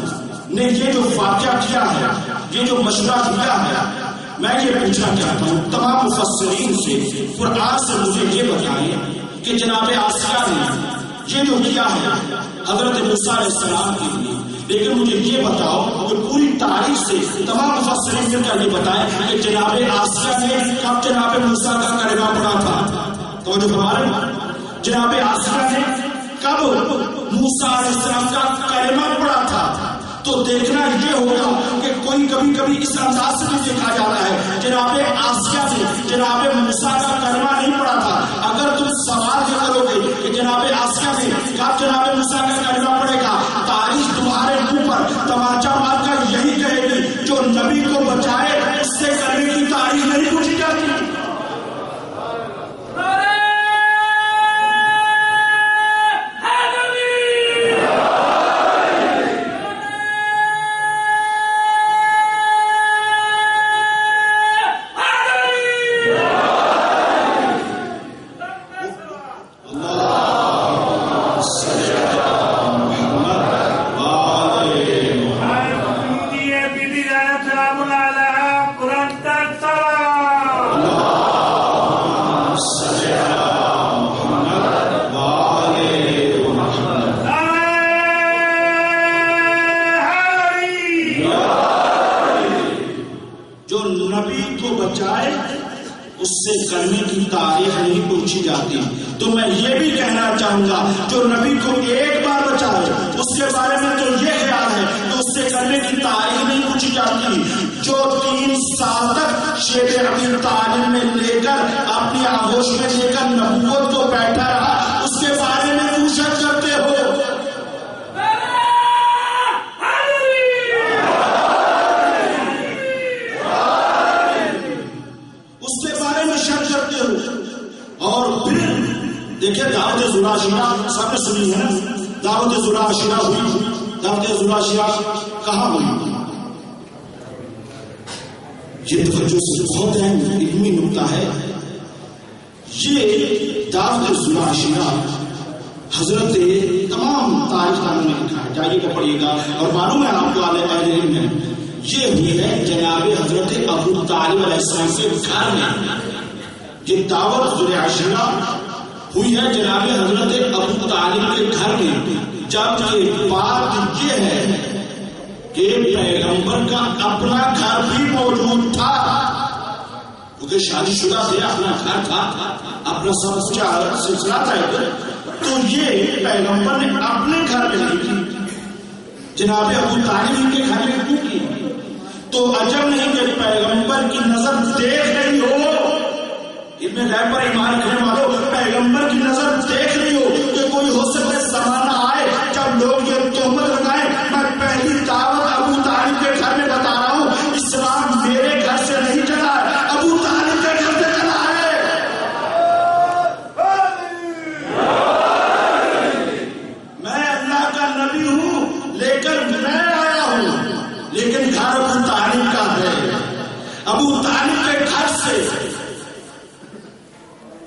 نے یہ جو واقعہ کیا ہے، یہ جو مشورہ کیا ہے، میں یہ پوچھنا چاہتا ہوں تمام مفسرین سے، قرآن سے مجھے یہ بتائیں کہ جناب آسیہ نے یہ جو کیا ہے حضرت موسیٰ علیہ السلام کے لیے. لیکن مجھے یہ بتاؤ کہ پوری تاریخ سے تمام مفسرین مل کر یہ بتائیں کہ جناب آسیہ نے کب جناب موسیٰ کا کلمہ پڑھا تھا. تو جو ہمارے جناب آسیہ نے کب موسیٰ علیہ السلام کا کلمہ پڑھا تھا. تو دیکھنا یہ ہوگا کہ کوئی کبھی کبھی اس انداز سے بھی دیکھا جاتا ہے جناب آسیہ نے جناب موسیٰ کا کلمہ نہیں پڑھا تھا. اگر تم سوال یہ کرو گے کہ جناب آسیہ نے کب جناب موسیٰ کا کلمہ پڑھے گا، تاریخ تمہارے منہ پر تماچا مار کر یہی کہے گی جو نبی کو بچائے اس سے کرنے کی تاریخ نہیں پوچھی جاتی. کرنے کی تاریخ نہیں پوچھی جاتی. تو میں یہ بھی کہنا چاہوں گا جو نبی کو ایک بار بچائے اس کے بارے میں تو یہ خیال ہے تو اس سے کرنے کی تاریخ نہیں پوچھی جاتی. جو 3 سال تک شیب ابی طالب میں لے کر اپنی آغوش میں لے کر نبوت کو بیٹھا رہا اس کے بارے میں پوچھا کرتے ہو. اور پھر دیکھیں دعوت ذوالعاشرہ سب نے سنی ہے نا. دعوت ذوالعاشرہ ہوئی. دعوت ذوالعاشرہ کہاں ہوئی؟ یہ توجہ سے بہت اہم علمی نقطہ ہے. یہ دعوت ذوالعشیرہ حضرت تمام تاریخ میں لکھا ہے، جائیے گا پڑھیے گا اور معلوم ہے آپ کو اہل علم ہے. یہ ہوئی ہے جناب حضرت ابو طالب علیہ السلام کے گھر میں. یہ دعوت ذوالعشیرہ ہوئی ہے جناب حضرت ابو طالب کے گھر میں. جب یہ بات یہ ہے کہ پیغمبر کا اپنا گھر بھی موجود تھا، کیونکہ شادی شدہ تھے، اپنا گھر تھا، اپنا سب کچھ سلسلہ تھا، تو یہ پیغمبر نے اپنے گھر میں نہیں کی، جناب ابو طالب کے گھر میں کیوں کی؟ تو عجب نہیں کہ پیغمبر کی نظر دیکھ رہی ہو، ابن غیب پر ایمان رکھنے والوں، پیغمبر کی نظر دیکھ رہی ہو کہ کوئی ہو سکتا زمانہ آئے جب لوگ یہ تہمت لگائیں میں پہلی دعوت ابو طالب کے گھر میں بتا رہا ہوں، اسلام میرے گھر سے نہیں چلا ہے، ابو طالب کے گھر سے چلا ہے. میں اللہ کا نبی ہوں لیکن میں آیا ہوں، لیکن گھر ابو طالب کا ہے. ابو طالب کے گھر سے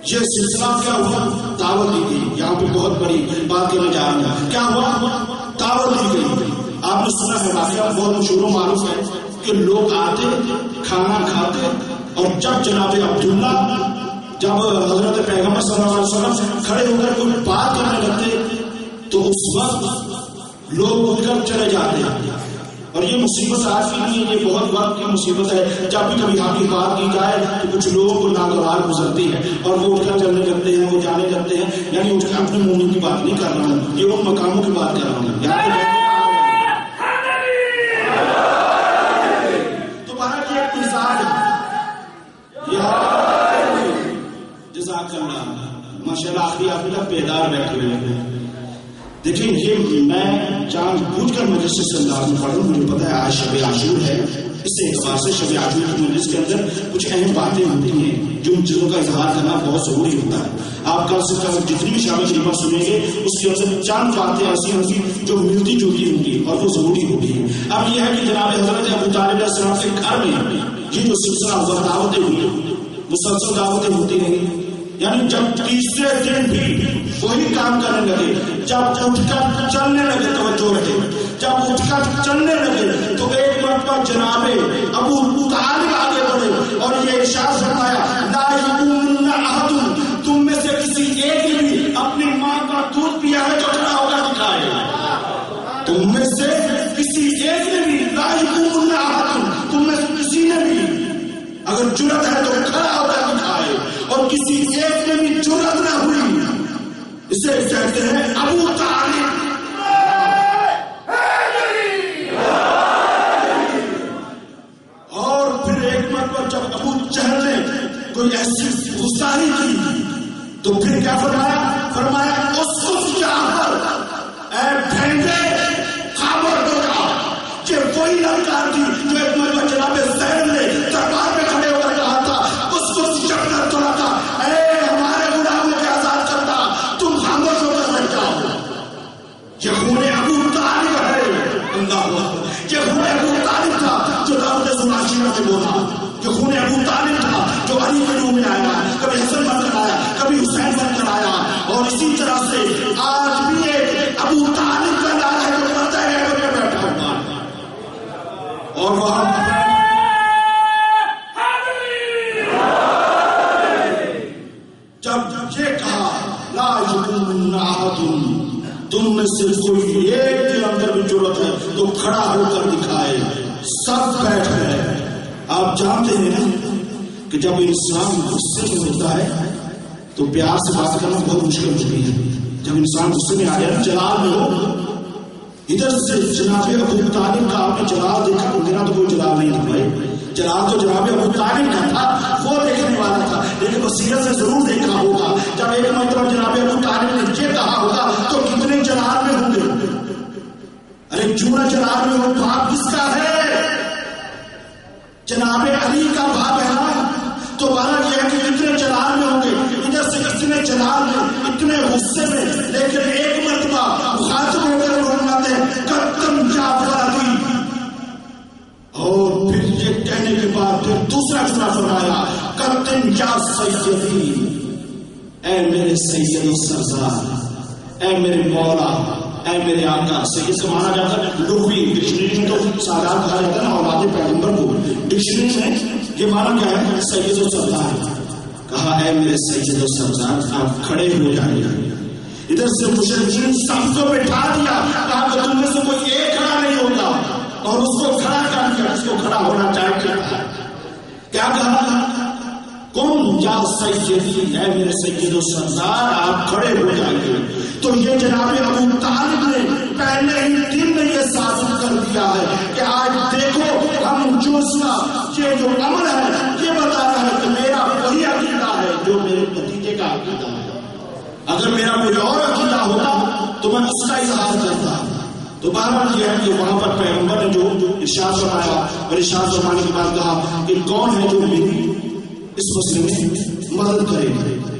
یہ سلسلہ کیا ہوا؟ دعوت دی گئی. یہاں پہ بہت بڑی بات کرنے جا رہا ہوں. کیا ہوا؟ دعوت دی گئی. آپ نے سنا ہے واقعہ بہت مشہور و معروف ہے کہ لوگ آتے کھانا کھاتے اور جب جناب عبداللہ جب حضرت پیغمبر صلی اللہ علیہ وسلم کھڑے ہو کر کوئی بات کرنے لگتے تو اس وقت لوگ اٹھ کر چلے جاتے ہیں. اور یہ مصیبت آج کی نہیں ہے، یہ بہت وقت کی مصیبت ہے. جب بھی کبھی آپ کی بات کی جائے تو کچھ لوگوں کو ناگوار گزرتی ہے اور وہ اٹھ کر چلنے لگتے ہیں، وہ جانے لگتے ہیں. یعنی اٹھ کر اپنے مومن کی بات نہیں کر رہا ہوں، یہ ان مقاموں کی بات کر رہا ہوں. تو بہرحال یہ ایک مثال ہے. جزاک اللہ، ماشاء اللہ آخری آپ تک بیدار بیٹھے ہوئے ہیں. دیکھیں یہ میں جان بوجھ کر مجلس سے انداز میں پڑھوں، مجھے پتا ہے آج شب عاشور ہے، اس سے اعتبار سے شب عاشور کی مجلس کے اندر کچھ اہم باتیں ہوتی ہیں جو ان چیزوں کا اظہار کرنا بہت ضروری ہوتا ہے. آپ کل سے کل جتنی بھی شامل خدمت سنیں گے اس کے اندر چند باتیں ایسی ہوں گی جو ملتی جلتی ہوں گی اور وہ ضروری ہوتی ہیں. اب یہ ہے کہ جناب حضرت ابو طالب علیہ السلام کے گھر میں یہ جو سلسلہ ہوا، دعوتیں ہوئی، مسلسل دعوتیں ہوتی رہی. یعنی جب تیسرے دن بھی وہی کام کرنے لگے، جب اٹھ کر چلنے لگے، توجہ رکھے، جب اٹھ کر چلنے لگے تو ایک مرتبہ جناب ابو طالب آگے بڑھے اور یہ ارشاد فرمایا لا یقومن احد، تم میں سے کسی ایک نے بھی اپنی ماں کا دودھ پیا ہے تو کھڑا ہو کر دکھائے. تم میں سے کسی ایک نے بھی، لا یقومن احد، تم میں سے کسی نے بھی اگر جرت ہے تو کھڑا ہو کر دکھائے، اور کسی ایک نے بھی جرت نہ ہوئی. اسے کہتے ہیں ابو طالب. اور پھر ایک مرتبہ جب ابو جہل نے کوئی ایسی گستاخی کی تو پھر کیا فرمایا اس جعفر، اے بھینڈے خبردار، یہ وہی لڑکا تھی جو ایک مرتبہ جناب زید نے دربار میں کھڑے ہو کر کہا تھا، اس کو چکر توڑا تھا، اے ہمارے غلاموں کے آزاد کرتا، تم خاموش ہو کر بیٹھ جاؤ. یہ خون ابو طالب ہے. اللہ، یہ خون ابو طالب تھا جو دعوت ذوالعشیرہ سے بولا. یہ خون ابو طالب تھا جو علی کے روح میں آیا، کبھی حسن بن کر آیا، کبھی حسین بن کر آیا. اور اسی طرح سے آج بھی ایک ابو طالب کا نام ہے جو پتہ ہے کہ بیٹھا ہوا اور وہاں جب یہ کہا لا یقومن احد، تم میں سے کوئی ایک کے اندر بھی ضرورت ہے تو کھڑا ہو کر دکھائے. سب بیٹھ گئے. آپ جانتے ہیں نا کہ جب انسان غصے میں ہوتا ہے تو پیار سے بات کرنا بہت مشکل ہوتی ہے. جب انسان غصے میں آ جائے، جلال میں ہو، ادھر سے جناب ابو طالب کا آپ نے جلال دیکھا، میرا تو کوئی جلال نہیں تھا بھائی، جلال تو جناب ابو طالب کا تھا، وہ دیکھنے والا تھا، لیکن بصیرت سے ضرور دیکھا ہوگا. جب ایک مرتبہ جناب ابو طالب نے یہ کہا ہوگا تو کتنے جلال میں ہوں گے. ارے چورا جلال میں ہو، باپ کس کا ہے؟ جناب علی کا باپ ہے نا. تو بارہ یہ ہے کہ اتنے جلال میں ہوں گے، ادھر سے اتنے جلال میں، اتنے غصے میں، لیکن ایک مرتبہ مخاطب ہو کر فرماتے ہیں قدم جعفر علی. اور پھر یہ کہنے کے بعد پھر دوسرا جملہ فرمایا کرتن یا سیدی، اے میرے سید و سردار، اے میرے مولا، اے میرے آقا۔ سید کا مانا جاتا ہے لغوی، ڈکشنری میں تو سادات کہا جاتا ہے نا اولاد پیغمبر کو، ڈکشنری میں یہ مانا کیا ہے؟ سید و سردار۔ کہا اے میرے سید و سردار آپ کھڑے ہو جائیے۔ ادھر سے مشرکین سب کو بٹھا دیا، کہا کہ تم میں سے کوئی ایک کھڑا نہیں ہوتا، اور اس کو کھڑا کر دیا جس کو کھڑا ہونا چاہیے۔ کیا کہا؟ کم یا سیدی، اے میرے سید و سردار آپ کھڑے ہو جائیے۔ تو یہ جناب ابو طالب نے پہلے ہی دن میں یہ ثابت کر دیا ہے کہ آج دیکھو ہم جو یہ جو عمل ہے یہ بتا رہا ہے کہ میرا وہی عقیدہ ہے جو میرے بھتیجے کا عقیدہ ہے۔ اگر میرا کوئی اور عقیدہ ہوتا تو میں اس کا اظہار کرتا۔ تو بہرحال یہ ہے کہ وہاں پر پیغمبر نے جو ارشاد فرمایا، اور ارشاد فرمانے کے بعد کہا کہ کون ہے جو میری اس مسئلے میں مدد کرے گا،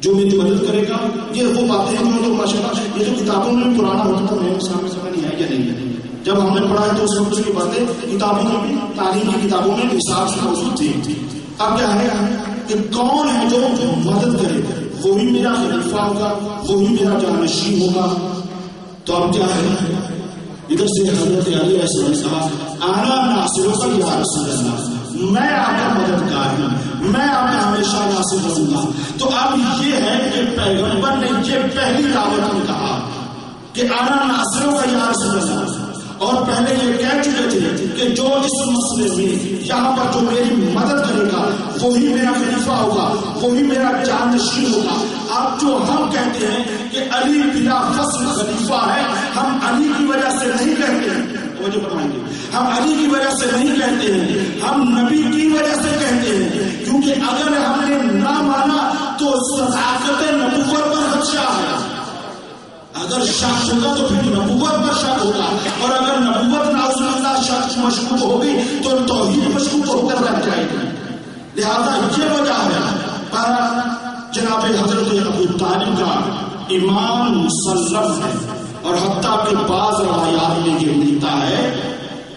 جو میری مدد کرے گا۔ یہ وہ باتیں ہیں جو ماشاءاللہ یہ جو کتابوں میں پرانا ہوتا تھا میرے سامنے سمجھ نہیں آئی یا نہیں۔ جب ہم نے پڑھا ہے تو اس وقت کی باتیں کتابوں میں بھی، تعلیم کی کتابوں میں حساب سے موجود تھی۔ اب کیا ہے کہ کون ہے جو مدد کرے گا، وہی میرا خلیفہ ہوگا، وہی میرا جانشین ہوگا۔ تو اب کیا ہے، ادھر سے حضرت علی علیہ السلام نے کہا آنا ناصرک یا رسول اللہ، میں آپ کا مددگار ہوں، میں آپ کا ہمیشہ ناصر رہوں گا۔ تو اب یہ ہے کہ پیغمبر نے یہ پہلی دعوت میں کہا کہ آنا ناصرک یا رسول اللہ، اور پہلے یہ کہہ چکے تھے کہ جو اس مسئلے میں یہاں پر جو میری مدد کرے گا وہی میرا خلیفہ ہوگا، وہی میرا جانشین ہوگا۔ اب جو ہم کہتے ہیں کہ علی بلا فصل خلیفہ ہے، ہم علی کی وجہ سے نہیں کہتے ہیں، توجہ فرمائیں گے، ہم علی کی وجہ سے نہیں کہتے ہیں، ہم نبی کی وجہ سے کہتے ہیں، کیونکہ اگر ہم نے نہ مانا تو صداقت نبوت پر خدشہ ہے۔ اگر شک ہوگا تو پھر نبوت پر شک ہوگا، اور اگر نبوت نعوذ باللہ شک مشکوک ہوگی تو توحید مشکوک ہو کر رہ جائے گی۔ لہذا یہ وجہ ہے جناب حضرت ابو طالب کا ایمان مسلم ہے، اور حتیٰ کہ بعض روایات میں یہ ملتا ہے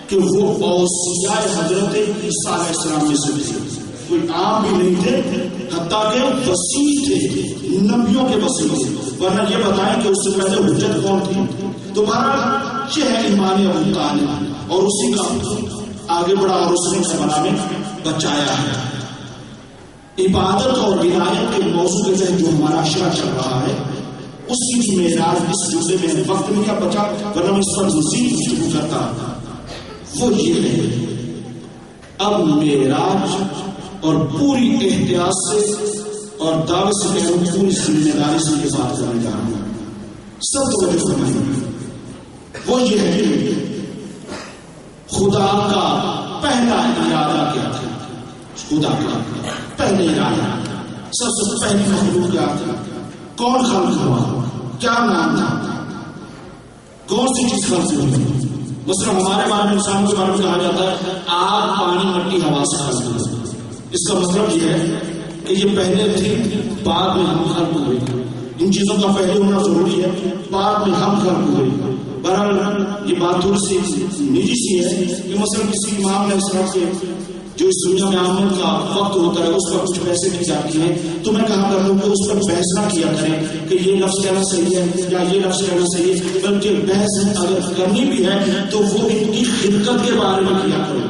کہ وہ اوصیاء حضرت عیسیٰ علیہ السلام میں سے تھے، کوئی عام بھی نہیں تھے، حتیٰ کہ وسیع تھے، نبیوں کے وسیع تھے۔ ورنہ یہ بتائیں کہ اس سے پہلے حجت کون تھی؟ تو بہرحال یہ ہے ایمان ابو طالب، اور اسی کا آگے بڑھا اور اس نے کربلا میں بچایا ہے۔ عبادت اور ولایت کے موضوع کے تحت جو ہمارا عشرہ چل رہا ہے اس کی معراج اس جملے میں وقت میں کیا بچا، ورنہ میں اس پر مزید گفتگو کرتا، وہ یہ ہے اب معراج اور پوری احتیاط سے اور دعوت سے کہہ رہا ہوں پوری ذمہ داری سے یہ بات کرنے جا رہا ہوں، سب توجہ فرمائیں۔ وہ یہ ہے کہ خدا کا پہلا ارادہ کیا تھا، خدا کا پہلے ارادہ، سب سے پہلی مخلوق کیا تھی، کون خلق ہوا، کیا نام تھا، کون سی چیز خلق ہوئی؟ مثلا ہمارے بارے میں انسان کے بارے میں کہا جاتا ہے آگ پانی مٹی ہوا سے خلق ہوئی۔ اس کا مطلب یہ ہے کہ یہ پہلے تھی، بعد میں ہم خلق ہوئے۔ ان چیزوں کا پہلے ہونا ضروری ہے، بعد میں ہم خلق ہوئے۔ بہرحال یہ بات تھوڑی سی نجی سی ہے کہ مثلا کسی امام نے اس طرح سے جو اس دنیا میں آمد کا وقت ہوتا ہے اس پر کچھ بحثیں کی جاتی ہیں، تو میں کہا کروں کہ اس پر بحث نہ کیا کریں کہ یہ لفظ کہنا صحیح ہے یا یہ لفظ کہنا صحیح ہے، بلکہ بحث اگر کرنی بھی ہے تو وہ ان کی خلقت کے بارے میں کیا کرو۔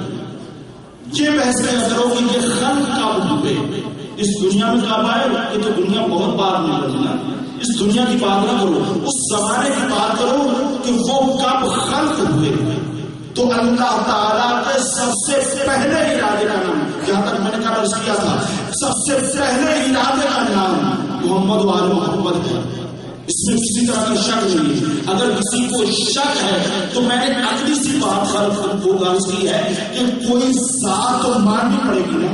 یہ بحث کیا کرو کہ یہ خلق کب ہوئے، اس دنیا میں کب آئے، یہ تو دنیا بہت بعد میں بنی نا، اس دنیا کی بات نہ کرو، اس زمانے کی بات کرو کہ وہ کب خلق ہوئے۔ تو اللہ تعالیٰ کے سب سے پہلے ارادے کا نام، جہاں تک میں نے کہا عرض کیا تھا، سب سے پہلے ارادے کا نام محمد و آل محمد ہے، اس میں کسی طرح کا شک نہیں ہے۔ اگر کسی کو شک ہے تو میں نے اگلی سی بات خلق کو عرض کی ہے کہ کوئی ذات تو ماننی پڑے گی نا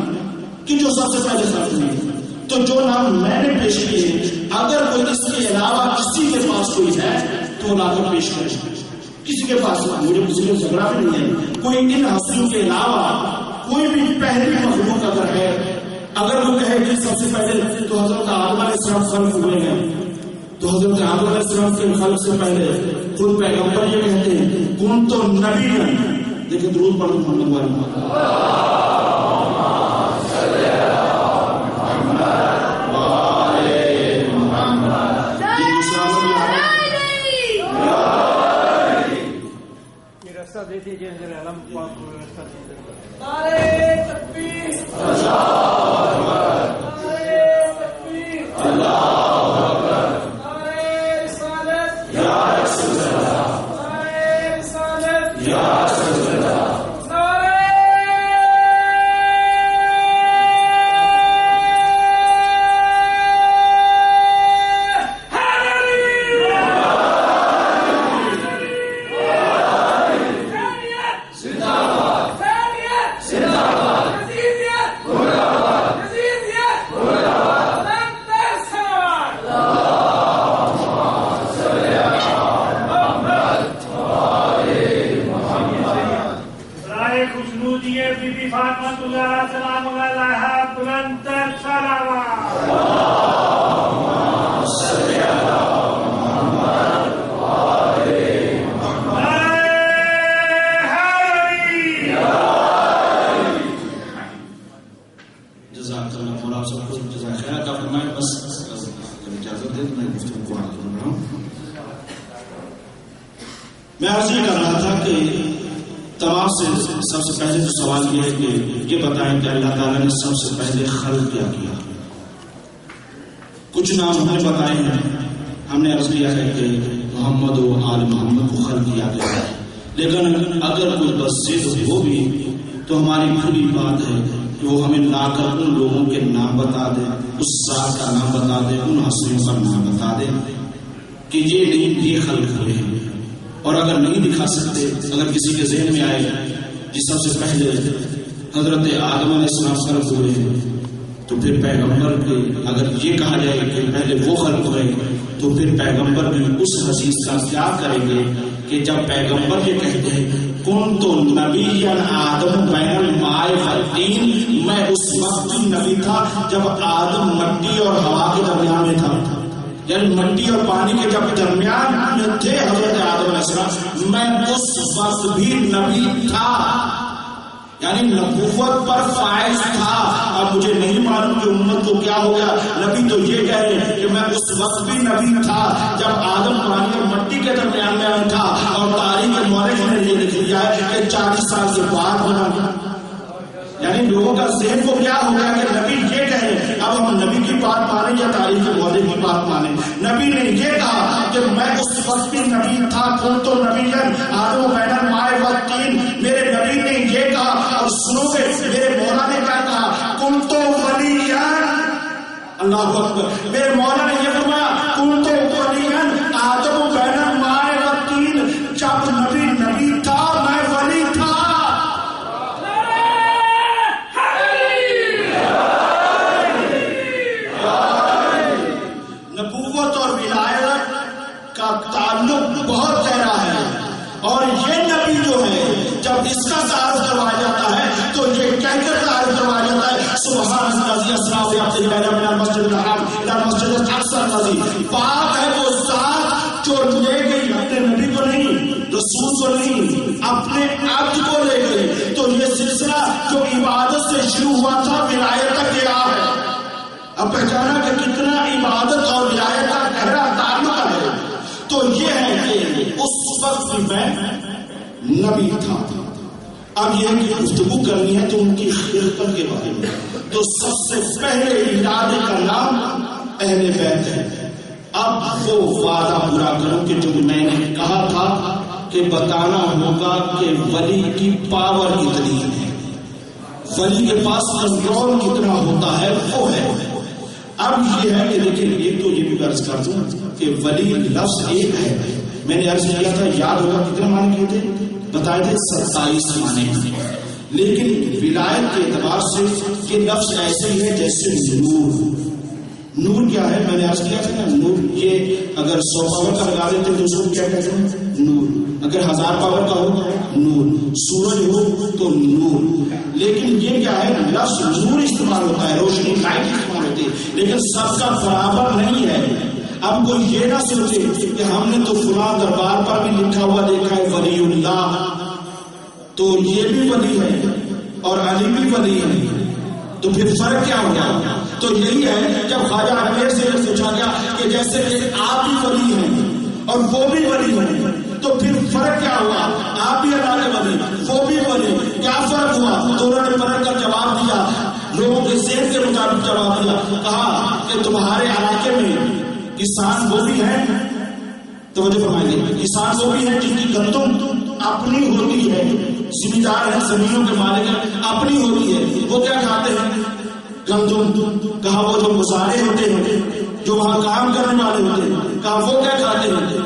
کہ جو سب سے پہلے خلق ہوئی ہے۔ تو جو نام میں نے پیش کیے اگر کوئی اس کے علاوہ کسی کے پاس کوئی ہے تو لا کر پیش کرے، کسی کے پاس مجھے کسی کو جھگڑا بھی نہیں ہے، کوئی ان ہستیوں کے علاوہ کوئی بھی پہلی مخلوق اگر ہے، اگر وہ کہے کہ سب سے پہلے تو حضرت آدم علیہ السلام خلق ہوئے ہیں، تو حضرت آدم علیہ السلام کے خلق سے پہلے خود پیغمبر یہ کہتے ہیں کون تو نبی ہے، لیکن درود پڑھو محمد والے دے دیجیے میرے علم پاک کو ویوستھا دیجیے. نعرہ تکبیر، اللہ اکبر، نعرہ تکبیر، اللہ اکبر، نعرہ رسالت یا رسول اللہ، نعرہ رسالت یا رسول اللہ. میں عرض یہ کر رہا تھا کہ تمام سے سب سے پہلے تو سوال یہ ہے کہ یہ بتائیں کہ اللہ تعالیٰ نے سب سے پہلے خلق کیا کیا. کچھ نام ہم نے بتائے ہیں. ہم نے عرض کیا ہے کہ محمد و آل محمد کو خلق کیا گیا ہے، لیکن اگر کوئی بس ہو بھی تو ہماری کھلی بات ہے کہ وہ ہمیں لا کر ان لوگوں کے نام بتا دے، اس ذات کا نام بتا دے، ان ہستیوں کا نام بتا دے کہ یہ نہیں یہ خلق ہوئے ہیں. اور اگر نہیں دکھا سکتے، اگر کسی کے ذہن میں آئے کہ سب سے پہلے حضرت آدم علیہ السلام خلق ہوئے ہیں تو پھر پیغمبر کے اگر یہ کہا جائے کہ پہلے وہ خلق ہوئے تو پھر پیغمبر بھی اس حدیث کا کیا کریں گے کہ جب پیغمبر یہ کہتے ہیں کن تو نبی آدم بین الماء والطین، میں اس وقت بھی نبی تھا جب آدم مٹی اور ہوا کے درمیان میں تھا، یعنی مٹی اور پانی کے جب درمیان میں تھے حضرت آدم علیہ السلام، میں اس وقت بھی نبی تھا، یعنی نبوت پر فائز تھا. اب مجھے نہیں معلوم کہ امت کو کیا ہو گیا. نبی تو یہ کہہ رہے ہیں کہ میں اس وقت بھی نبی تھا جب آدم پانی اور مٹی کے درمیان میں تھا، اور تاریخ مورخ نے یہ لکھ لیا ہے کہ 40 سال کے بعد بنا. یعنی لوگوں کا ذہن کو کیا ہو گیا کہ نبی یہ کہہ رہے ہیں، اب ہم نبی کی بات مانیں یا تاریخ مورخ کی بات مانیں. نبی نے یہ کہا کہ میں اس وقت بھی نبی تھا، کن تو نبی آدم بین الماء والطین، میرے نبی نے یہ کہا. اور سنو گے میرے مولا نے کیا کہا، کن تو ولیاً، اللہ اکبر، میرے مولا نے یہ فرمایا کن تو ولیاً آدم بین الماء والطین. جب نبی نبی تھا میں ولی تھا. نبوت اور ولایت کا تعلق بہت گہرا ہے، اور یہ نبی جو ہے جب اس کا تعارف کروایا جاتا ہے تو یہ کہہ کر تعارف کروایا جاتا ہے سبحان الذی اسریٰ بعبدہ من المسجد الحرام الی المسجد الاقصی الذی، پاک ہے وہ ذات جو لے گئی اپنے نبی کو نہیں، رسول کو نہیں، اپنے عبد کو لے گئی. تو یہ سلسلہ جو عبادت سے شروع ہوا تھا ولایت تک گیا ہے. اب پہچانا کہ کتنا عبادت اور ولایت کا گہرا تعلق ہے. تو یہ ہے کہ اس وقت بھی میں نبی تھا. اب یہ کہ گفتگو کرنی ہے تو ان کی خلقت کے بارے میں. تو سب سے پہلے ارادے کا نام اہل بیت ہے. اب وہ وعدہ پورا کروں کہ جو میں نے کہا تھا کہ بتانا ہوگا کہ ولی کی پاور کتنی ہے، ولی کے پاس کنٹرول کتنا ہوتا ہے، وہ ہے. اب یہ ہے کہ لیکن ایک تو یہ بھی عرض کر دوں کہ ولی لفظ ایک ہے. میں نے عرض کیا تھا، یاد ہوگا کتنے معنی کیے تھے، بتائے تھے 27 معنی. لیکن ولایت کے اعتبار سے یہ لفظ ایسے ہی ہے جیسے نور. نور کیا ہے، میں نے عرض کیا تھا نا، نور یہ اگر 100 پاور کا لگا دیتے تو اس کو کیا کہتے ہیں، نور. اگر 1000 پاور کا ہو نور، سورج ہو تو نور. لیکن یہ کیا ہے، لفظ نور استعمال ہوتا ہے، روشنی لائٹ استعمال ہوتی ہے، لیکن سب کا برابر نہیں ہے. اب کوئی یہ نہ سوچے کہ ہم نے تو فلاں دربار پر بھی لکھا ہوا دیکھا ہے ولی اللہ، تو یہ بھی ولی ہے اور علی بھی ولی ہے، تو پھر فرق کیا ہو گیا؟ تو یہی ہے جب خواجہ امیر سے پوچھا گیا کہ جیسے کہ آپ بھی ولی ہیں اور وہ بھی ولی ہیں تو پھر فرق کیا ہوا؟ آپ بھی اللہ کے بنے، وہ بھی بنے، کیا فرق ہوا؟ تو انہوں نے پلٹ کر جواب دیا، لوگوں کے ذہن کے مطابق جواب دیا، کہا کہ تمہارے علاقے میں کسان وہ بھی ہیں، توجہ فرمائیں گے، کسان وہ بھی ہیں جن کی گندم اپنی ہوتی ہے، ذمہ دار ہیں، زمینوں کے مالک ہیں، اپنی ہوتی ہے، وہ کیا کھاتے ہیں؟ گندم۔ کہا وہ جو مزارے ہوتے ہیں، جو وہاں کام کرنے والے ہوتے ہیں، کہا وہ کیا کھاتے ہیں؟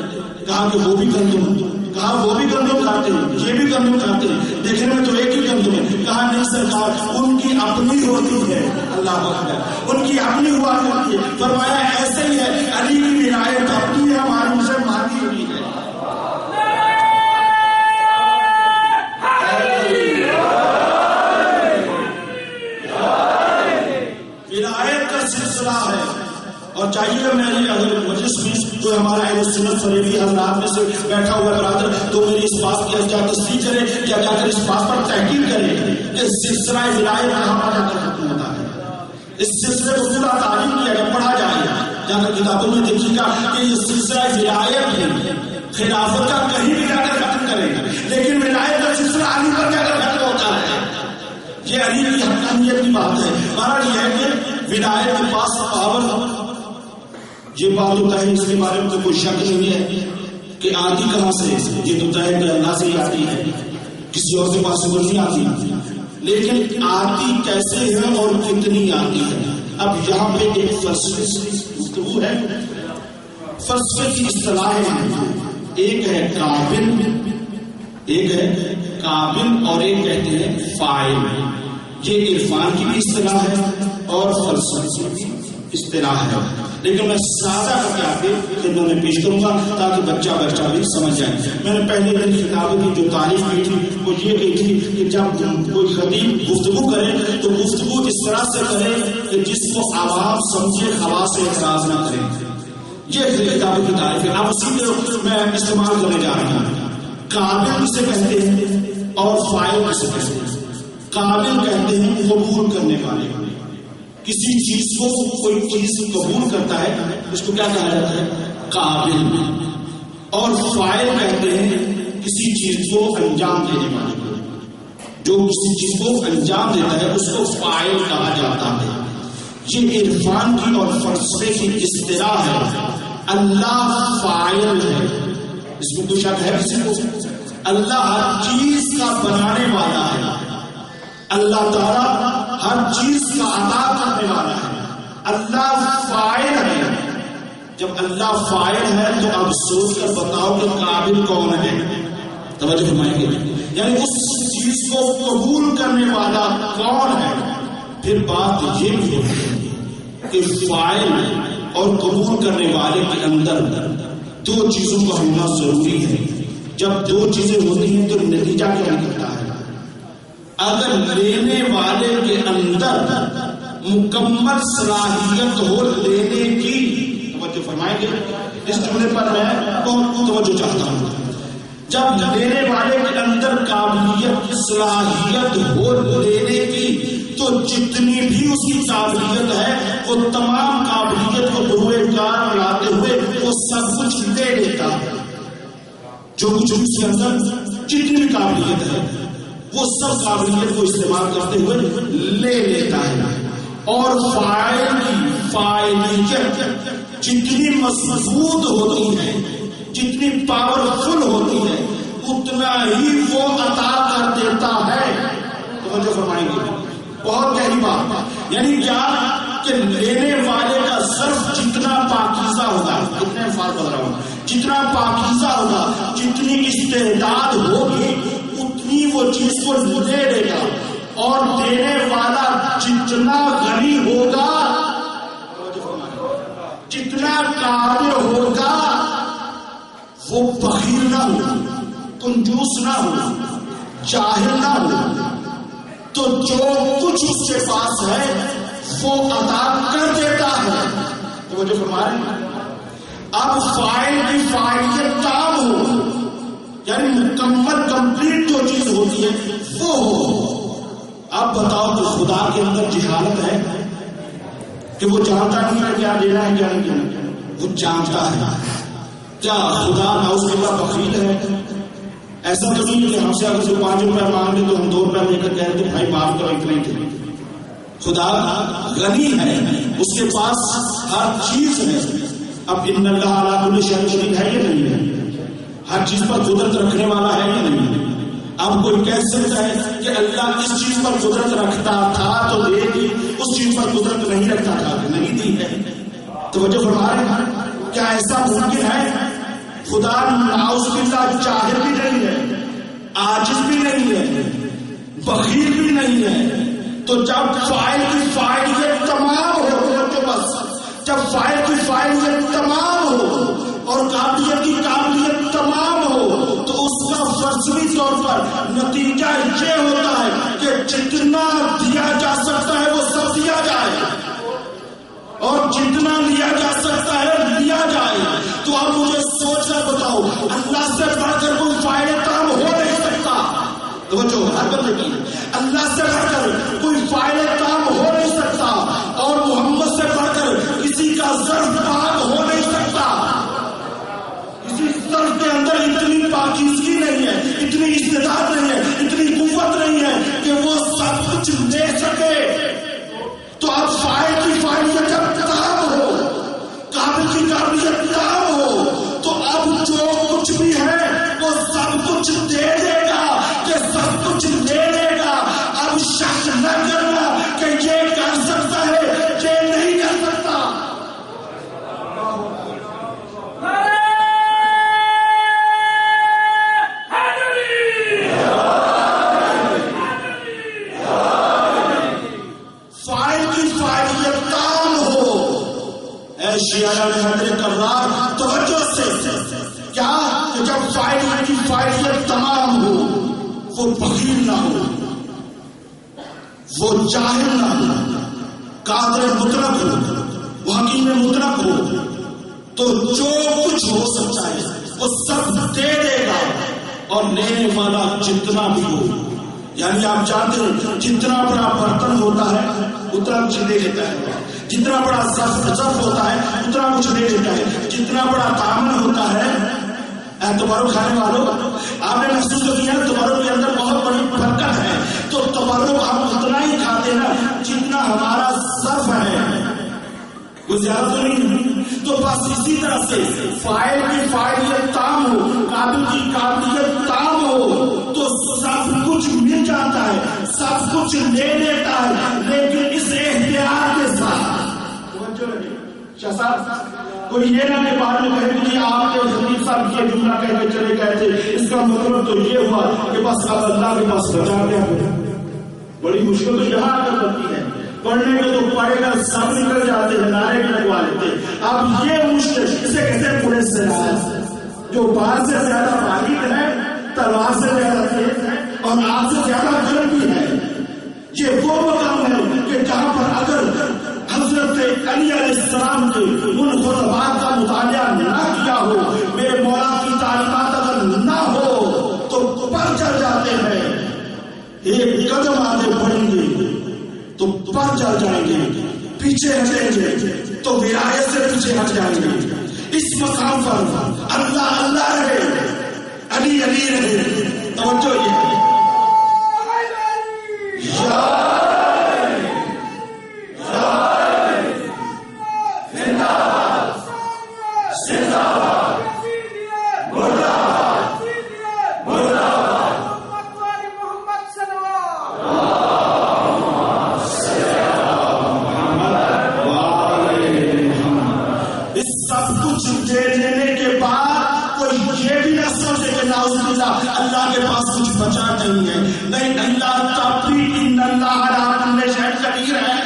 کہا کہ وہ بھی گندم۔ کہا وہ بھی گندم کھاتے ہیں، یہ بھی گندم کھاتے ہیں، دیکھنے میں تو ایک ہی گندم ہے۔ کہا نہیں سرکار، ان کی اپنی ہوتی ہے، اللہ اکبر، ان کی اپنی ہوا کرتی ہے۔ فرمایا ایسے ہی ہے، علی کی ولایت اپنی ہے، ہماری سے مانگی ہوئی ہے۔ ولایت کا سلسلہ ہے، اور چاہیے میری اگر مجلس میں جو ہمارا اہل سنت فریبی حضرات میں سے بیٹھا ہوا برادر تو میری اس بات کی کیا تصدیق کرے یا جا کر اس بات پر تحقیق کرے کہ سلسلہ ولایت کہاں پر جا کر ختم ہوتا ہے۔ اس سلسلے کو پورا تعلیم کیا جب پڑھا جائے، جا کر کتابوں میں دیکھیے گا کہ یہ سلسلہ ولایت ہے، خلافت کا کہیں بھی جا کر ختم کرے، لیکن ولایت کا سلسلہ علی پر جا کر ختم ہوتا ہے۔ یہ علی کی حقانیت کی بات ہے۔ ہمارا یہ ہے کہ ولایت کے پاس پاور، یہ بات ہوتا ہے، اس کے بارے میں تو کوئی شک نہیں ہے کہ آتی کہاں سے، یہ تو طے کہ اللہ سے ہی آتی ہے، کسی اور کے پاس سے نہیں آتی، لیکن آتی کیسے ہے اور کتنی آتی ہے۔ اب یہاں پہ ایک فلسفے سے گفتگو ہے، فلسفے کی اصطلاحیں، ایک ہے قابل، ایک ہے قابل اور ایک کہتے ہیں فاعل۔ یہ عرفان کی بھی اصطلاح ہے اور فلسفے کی اصطلاح ہے، لیکن میں سادہ کر کے آپ کے خدمت میں پیش کروں گا تاکہ بچہ بھی سمجھ جائے۔ میں نے پہلے دن کتابوں کی جو تعریف کی تھی وہ یہ کی تھی کہ جب کوئی خطیب گفتگو کرے تو گفتگو اس طرح سے کرے کہ جس کو عوام سمجھے، خواص سے اعتراض نہ کرے۔ یہ کتابوں کی تعریف ہے، اب اسی کو میں استعمال کرنے جا رہا ہوں۔ قابل کسے کہتے ہیں اور فاعل کسے کہتے ہیں؟ قابل کہتے ہیں قبول کرنے والے، کسی چیز کو کوئی چیز قبول کرتا ہے اس کو کیا کہا جاتا ہے؟ قابل۔ اور فاعل کہتے ہیں کسی چیز کو انجام دینے والے کو، جو کسی چیز کو انجام دیتا ہے اس کو فاعل کہا جاتا ہے۔ یہ عرفان کی اور فلسفے کی اصطلاح ہے۔ اللہ فاعل ہے، اس میں کوئی شک ہے کسی کو؟ اللہ ہر چیز کا بنانے والا ہے، اللہ تعالیٰ ہر چیز کا عطا کرنے والا ہے، اللہ فاعل ہے۔ جب اللہ فاعل ہے تو اب سوچ کر بتاؤ کہ قابل کون ہے؟ توجہ فرمائیں گے، یعنی اس چیز کو قبول کرنے والا کون ہے؟ پھر بات یہ بھی ہوتی ہے کہ فاعل اور قبول کرنے والے کے اندر دو چیزوں کا ہونا ضروری ہے۔ جب دو چیزیں ہوتی ہیں تو نتیجہ کیا نکلتا ہے؟ اگر لینے والے کے اندر مکمل صلاحیت ہو لینے کی، توجہ فرمائیں گے اس جملے پر میں بہت توجہ چاہتا ہوں، جب لینے والے کے اندر قابلیت صلاحیت ہو لینے کی تو جتنی بھی اس کی قابلیت ہے وہ تمام قابلیت کو بروئے کار لاتے ہوئے وہ سب کچھ لے لیتا ہے۔ جو کچھ اس کے اندر جتنی بھی قابلیت ہے وہ سب قابلیت کو استعمال کرتے ہوئے لے لیتا ہے۔ اور فاعل کی فاعلیت جتنی مضبوط ہوتی ہے، جتنی پاورفل ہوتی ہے، اتنا ہی وہ عطا کر دیتا ہے۔ توجہ فرمائیں گے، بہت گہری بات، یعنی کیا کہ لینے والے کا ظرف جتنا پاکیزہ ہوگا، اتنے الفاظ بدل رہا ہوں، جتنا پاکیزہ ہوگا، جتنی استعداد ہوگی اتنی وہ چیز کو لے لے گا، اور دینے والا جتنا غنی ہوگا، جتنا قابل ہوگا، وہ بخیل نہ ہو، کنجوس نہ ہو، جاہل نہ ہو، تو جو کچھ اس کے پاس ہے وہ عطا کر دیتا ہے۔ تو جو فرمائے اب فاعل کی فاعلیت تام ہو، یعنی مکمل کمپلیٹ جو چیز ہوتی ہے وہ ہو۔ اب بتاؤ کہ خدا کے اندر جہالت ہے کہ وہ جانتا نہیں ہے کیا دینا ہے کیا نہیں دینا؟ وہ جانتا ہے، کیا خدا نعوذ باللہ بخیل ہے؟ ایسا تو نہیں کہ ہم سے اگر 5 روپے مانگے تو ہم 2 روپے لے کر کہہ دیں بھائی معاف کرو اتنے ہی. خدا غنی ہے، اس کے پاس ہر چیز ہے. اب ان اللہ علی کل شیء قدیر ہے یا نہیں ہے؟ ہر چیز پر قدرت رکھنے والا ہے یا نہیں؟ اب کوئی کہہ سکتا ہے کہ اللہ اس چیز پر قدرت رکھتا تھا تو دے دی، اس چیز پر قدرت نہیں رکھتا تھا تو نہیں دی ہے. توجہ فرما رہے ہیں؟ کیا ایسا ممکن ہے؟ خدا نعوذ باللہ چاہر بھی نہیں ہے، عاجز بھی نہیں ہے، بخیل بھی نہیں ہے. تو جب فاعل کی فاعلیت تمام ہو، تو بس جب فاعل کی فاعلیت تمام ہو اور قابلیت کی قابلیت تمام ہو تو اس کا فرضی طور پر نتیجہ یہ ہوتا ہے کہ جتنا دیا جا سکتا ہے وہ سب دیا جائے اور جتنا لیا جا سکتا ہے لیا جائے. تو آپ مجھے سوچ کر بتاؤ، اللہ سے بڑھ کر کوئی فائدہ کام ہو نہیں سکتا. توجہ ہر بندے کی، اللہ سے بڑھ کر کوئی فائدہ کام ہو نہیں سکتا اور محمد سے بڑھ کر کسی کا ظرف پاک ہو نہیں سکتا. کسی ظرف کے اندر اتنی پاکیزگی نہیں ہے، اتنی استعداد نہیں ہے، اتنی قوت نہیں ہے کہ وہ سب کچھ دے سکے. تو اب فائل کی فائلیت جب تام ہو، قابل کی قابلیت تام ہو تو اب جو کچھ بھی ہے وہ سب کچھ دے دے گا کہ سب کچھ لے لے گا. اب شک نہ کرنا کہ یہ کر سکتا ہے یہ نہیں کر سکتا. فائل کی فائلیت تام ہو. اے شیعہ حضرت کرار توجہ سے، کیا کہ جب فائل کی فائلیت تمام ہو وہ بخیل نہ ہو، وہ جاہل نہ ہو، قادر مطلق ہو، وہ حکیم مطلق ہو، تو جو کچھ ہو سکتا ہے وہ سب دے دے گا. اور لینے والا جتنا بھی ہو، یعنی آپ جانتے ہیں جتنا بڑا برتن ہوتا ہے اتنا کچھ دے دیتا ہے، جتنا بڑا ظرف ہوتا ہے اتنا کچھ دے دیتا ہے، جتنا بڑا دامن ہوتا ہے. تبارک کھانے والوں، آپ نے محسوس کیا تبارک کے اندر بہت بڑی برکت ہے. تو تبارک ہم اتنا ہی کھاتے ہیں جتنا ہمارا ظرف ہے، کوئی زیادہ تو نہیں. تو بس اسی طرح سے فاعل کی فاعلیت تام ہو، قابل کی قابلیت تام ہو تو سب کچھ مل جاتا ہے، سب کچھ لے لیتا ہے، لیکن اس اختیار کے ساتھ. شاہ صاحب کوئی یہ نہ کہ بعد میں کہے کہ آپ کے خطیب صاحب یہ جملہ کہہ کے چلے گئے تھے، اس کا مطلب تو یہ ہوا کہ بس اب اللہ کے پاس بچا گیا. بڑی مشکل تو یہاں آ کر بنتی ہے. پڑھنے کو تو پڑھے گا سب نکل جاتے ہیں، نعرے بھی لگوا لیتے. اب یہ مشکل اسے کہتے ہیں پورے سے جو بال سے زیادہ باریک ہے، تلوار سے زیادہ تیز ہے اور آپ سے زیادہ گرم بھی ہے. یہ وہ مقام ہے کہ جہاں پر اگر حضرت علی علیہ السلام کے ان خطبات کا مطالعہ نہ کیا ہو، میرے مولا کی تعلیمات اگر نہ ہو تو پر چل جاتے ہیں. ایک قدم آگے بڑھیں گے تو پر چل جائیں گے، پیچھے ہٹیں گے تو ولایت سے پیچھے ہٹ جائیں گے. اس مقام پر اللہ اللہ رہے، علی علی رہے. توجہ یہ اللہ کے پاس کچھ بچا نہیں ہے. نہیں، اللہ تب بھی ان اللہ علی کل شیء قدیر ہے،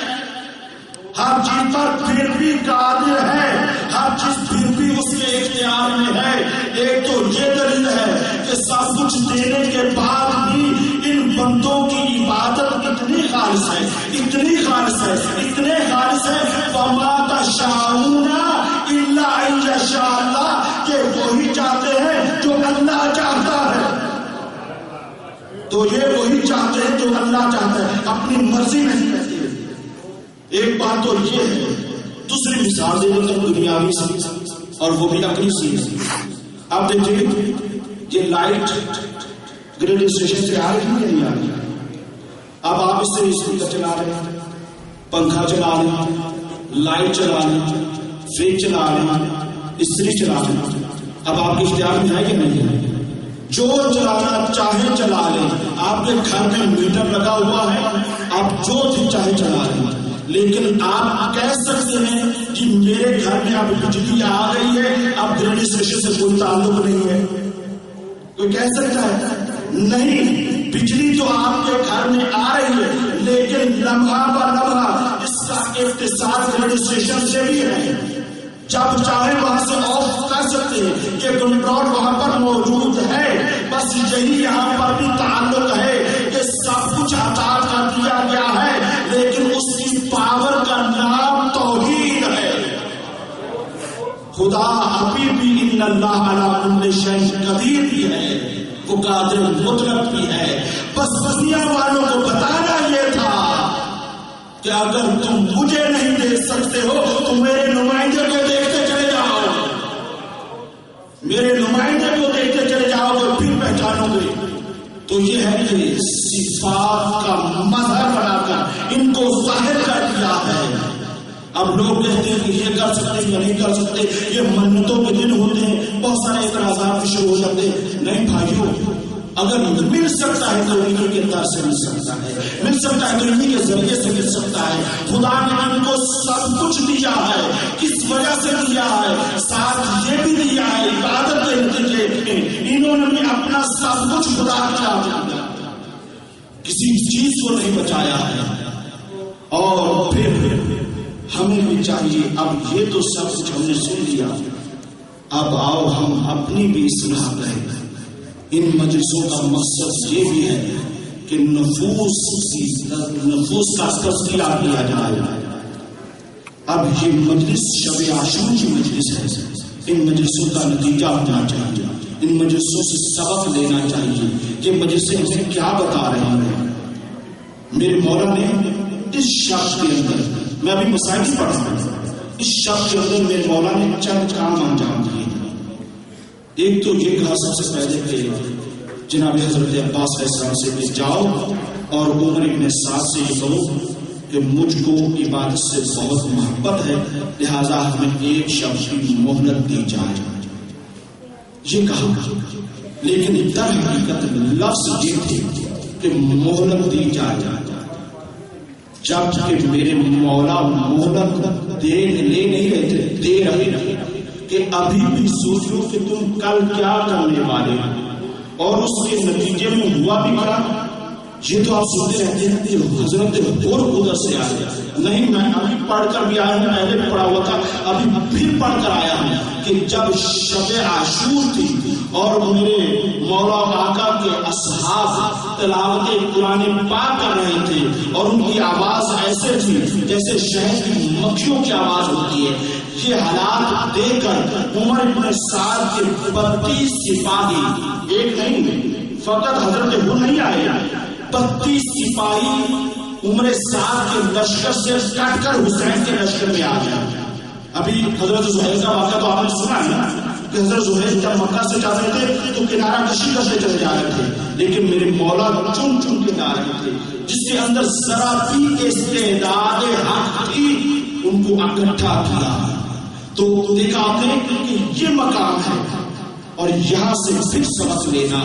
ہر چیز پر پھر بھی قادر ہے، ہر چیز پھر بھی اس کے اختیار میں ہے. ایک تو یہ دلیل ہے کہ سب کچھ دینے کے بعد بھی ان بندوں کی عبادت اتنی خالص ہے، اتنی خالص ہے، اتنے خالص ہے وما تشاءون الا ان یشاء اللہ، کہ وہی چاہتے ہیں جو اللہ چاہتا ہے. تو یہ وہی چاہتے ہیں جو اللہ چاہتا ہے، اپنی مرضی نہیں کرتے. ایک بات تو یہ ہے. دوسری مثال دے دیں دنیاوی سے اور وہ بھی اپنی سی ہے. آپ دیکھیے یہ لائٹ گریڈ اسٹیشن سے آ رہی ہے نہیں آ رہی. اب آپ اس سے اسپیکر چلا رہے ہیں, پنکھا چلا رہے ہیں, لائٹ چلا رہے ہیں, فریج چلا رہے ہیں, استری چلا رہے ہیں. اب آپ کے اختیار میں ہے کہ نہیں ہے؟ جو چلانا چاہے چلا لیں. آپ کے گھر میں میٹر لگا ہوا ہے, آپ جو چاہے چلا لیں. لیکن آپ کہہ سکتے ہیں کہ میرے گھر میں اب بجلی آ گئی ہے, اب گریڈ اسٹیشن سے کوئی تعلق نہیں ہے. کوئی کہہ سکتا ہے؟ نہیں. بجلی تو آپ کے گھر میں آ رہی ہے, لیکن لمحہ بر لمحہ اس کا اتصال گریڈ اسٹیشن سے بھی ہے. جب چاہے وہاں سے آف کر سکتے ہیں. یہ کنٹرول وہاں پر موجود ہے. بس یہی یہاں پر بھی تعلق ہے کہ سب کچھ عطا کر دیا گیا ہے, لیکن اس کی پاور کا نام توحید ہے. خدا ابھی بھی ان اللہ علی کل شیء قدیر بھی ہے, وہ قادر مطلق بھی ہے. بس دنیا والوں کو بتانا یہ تھا کہ اگر تم مجھے نہیں دیکھ سکتے ہو تو میرے نمائندے کو دیکھتے چلے جاؤ, میرے نمائندے کو دیکھتے چلے جاؤ گے, پھر پہچانو گے. تو یہ ہے کہ صفات کا مظہر بنا کر ان کو ظاہر کر دیا ہے. اب لوگ کہتے ہیں کہ یہ کر سکتے یا نہیں کر سکتے, یہ منتوں کے دن ہوتے ہیں, بہت سارے اعتراضات شروع ہو جاتے ہیں. نہیں بھائیو, اگر مل سکتا ہے تو انہیں کے کردار سے مل سکتا ہے, مل سکتا ہے تو انہیں کے ذریعے سے مل سکتا ہے. خدا نے ان کو سب کچھ دیا ہے. کس وجہ سے دیا ہے؟ ساتھ یہ بھی دیا ہے عبادت کے نتیجے میں انہوں نے بھی اپنا سب کچھ خدا کیا دیا, کسی چیز کو نہیں بچایا ہے. اور پھر ہمیں بھی چاہیے, اب یہ تو سب کچھ ہم نے سن لیا, اب آؤ ہم اپنی بھی اصلاح کریں. ان مجلسوں کا مقصد یہ بھی ہے کہ نفوس کا تزکیہ کیا جائے. اب یہ مجلس شب عاشور کی مجلس ہے. ان مجلسوں کا نتیجہ ہونا چاہیے, ان مجلسوں سے سبق لینا چاہیے. یہ مجلسیں ہمیں کیا بتا رہی ہیں؟ میرے مولا نے اس شخص کے اندر, میں ابھی مسائل پڑھ رہا ہوں, اس شخص کے اندر میرے مولا نے چند کام انجام دیے. ایک تو یہ کہا سب سے پہلے کہ جناب حضرت عباس علیہ السلام سے کہ جاؤ اور عمر ابن سعد سے یہ کہو کہ مجھ کو عبادت سے بہت محبت ہے, لہذا ہمیں ایک شخص کی مہلت دی جائے. یہ کہا, لیکن در حقیقت لفظ یہ تھے کہ مہلت دی جائے. جب کہ میرے مولا مہلت لے نہیں رہے تھے, دے رہے تھے کہ ابھی بھی سوچو کہ تم کل کیا کرنے والے ہو, اور اس کے نتیجے میں ہوا بھی کیا. یہ تو آپ سنتے رہتے ہیں کہ حضرت اور ادھر سے آیا. نہیں, میں ابھی پڑھ کر بھی آیا ہوں, پہلے پڑھا ہوا تھا, ابھی پھر پڑھ کر آیا ہوں کہ جب شب عاشور تھی اور میرے مولا آقا کے اصحاب تلاوت قرآن پاک کر رہے تھے اور ان کی آواز ایسے تھی جیسے شہد کی مکھیوں کی آواز ہوتی ہے. یہ حالات دیکھ کر عمر ابن سعد کے 32 سپاہی, ایک نہیں فقط حضرت وہ نہیں آئے, 32 سپاہی عمر سعد کے لشکر سے کٹ کر حسین کے لشکر میں آ گئے. ابھی حضرت زہیر کا واقعہ تو آپ نے سنا ہے نا کہ حضرت زہیر جب مکہ سے جاتے تھے تو کنارہ کشی کرتے چلے جا رہے تھے, لیکن میرے مولا چن چن کے جا رہے تھے. جس کے اندر ذرا بھی استعداد حق تھی ان کو اکٹھا کیا. تو دیکھا آپ نے کہ یہ مقام ہے اور یہاں سے پھر سبق لینا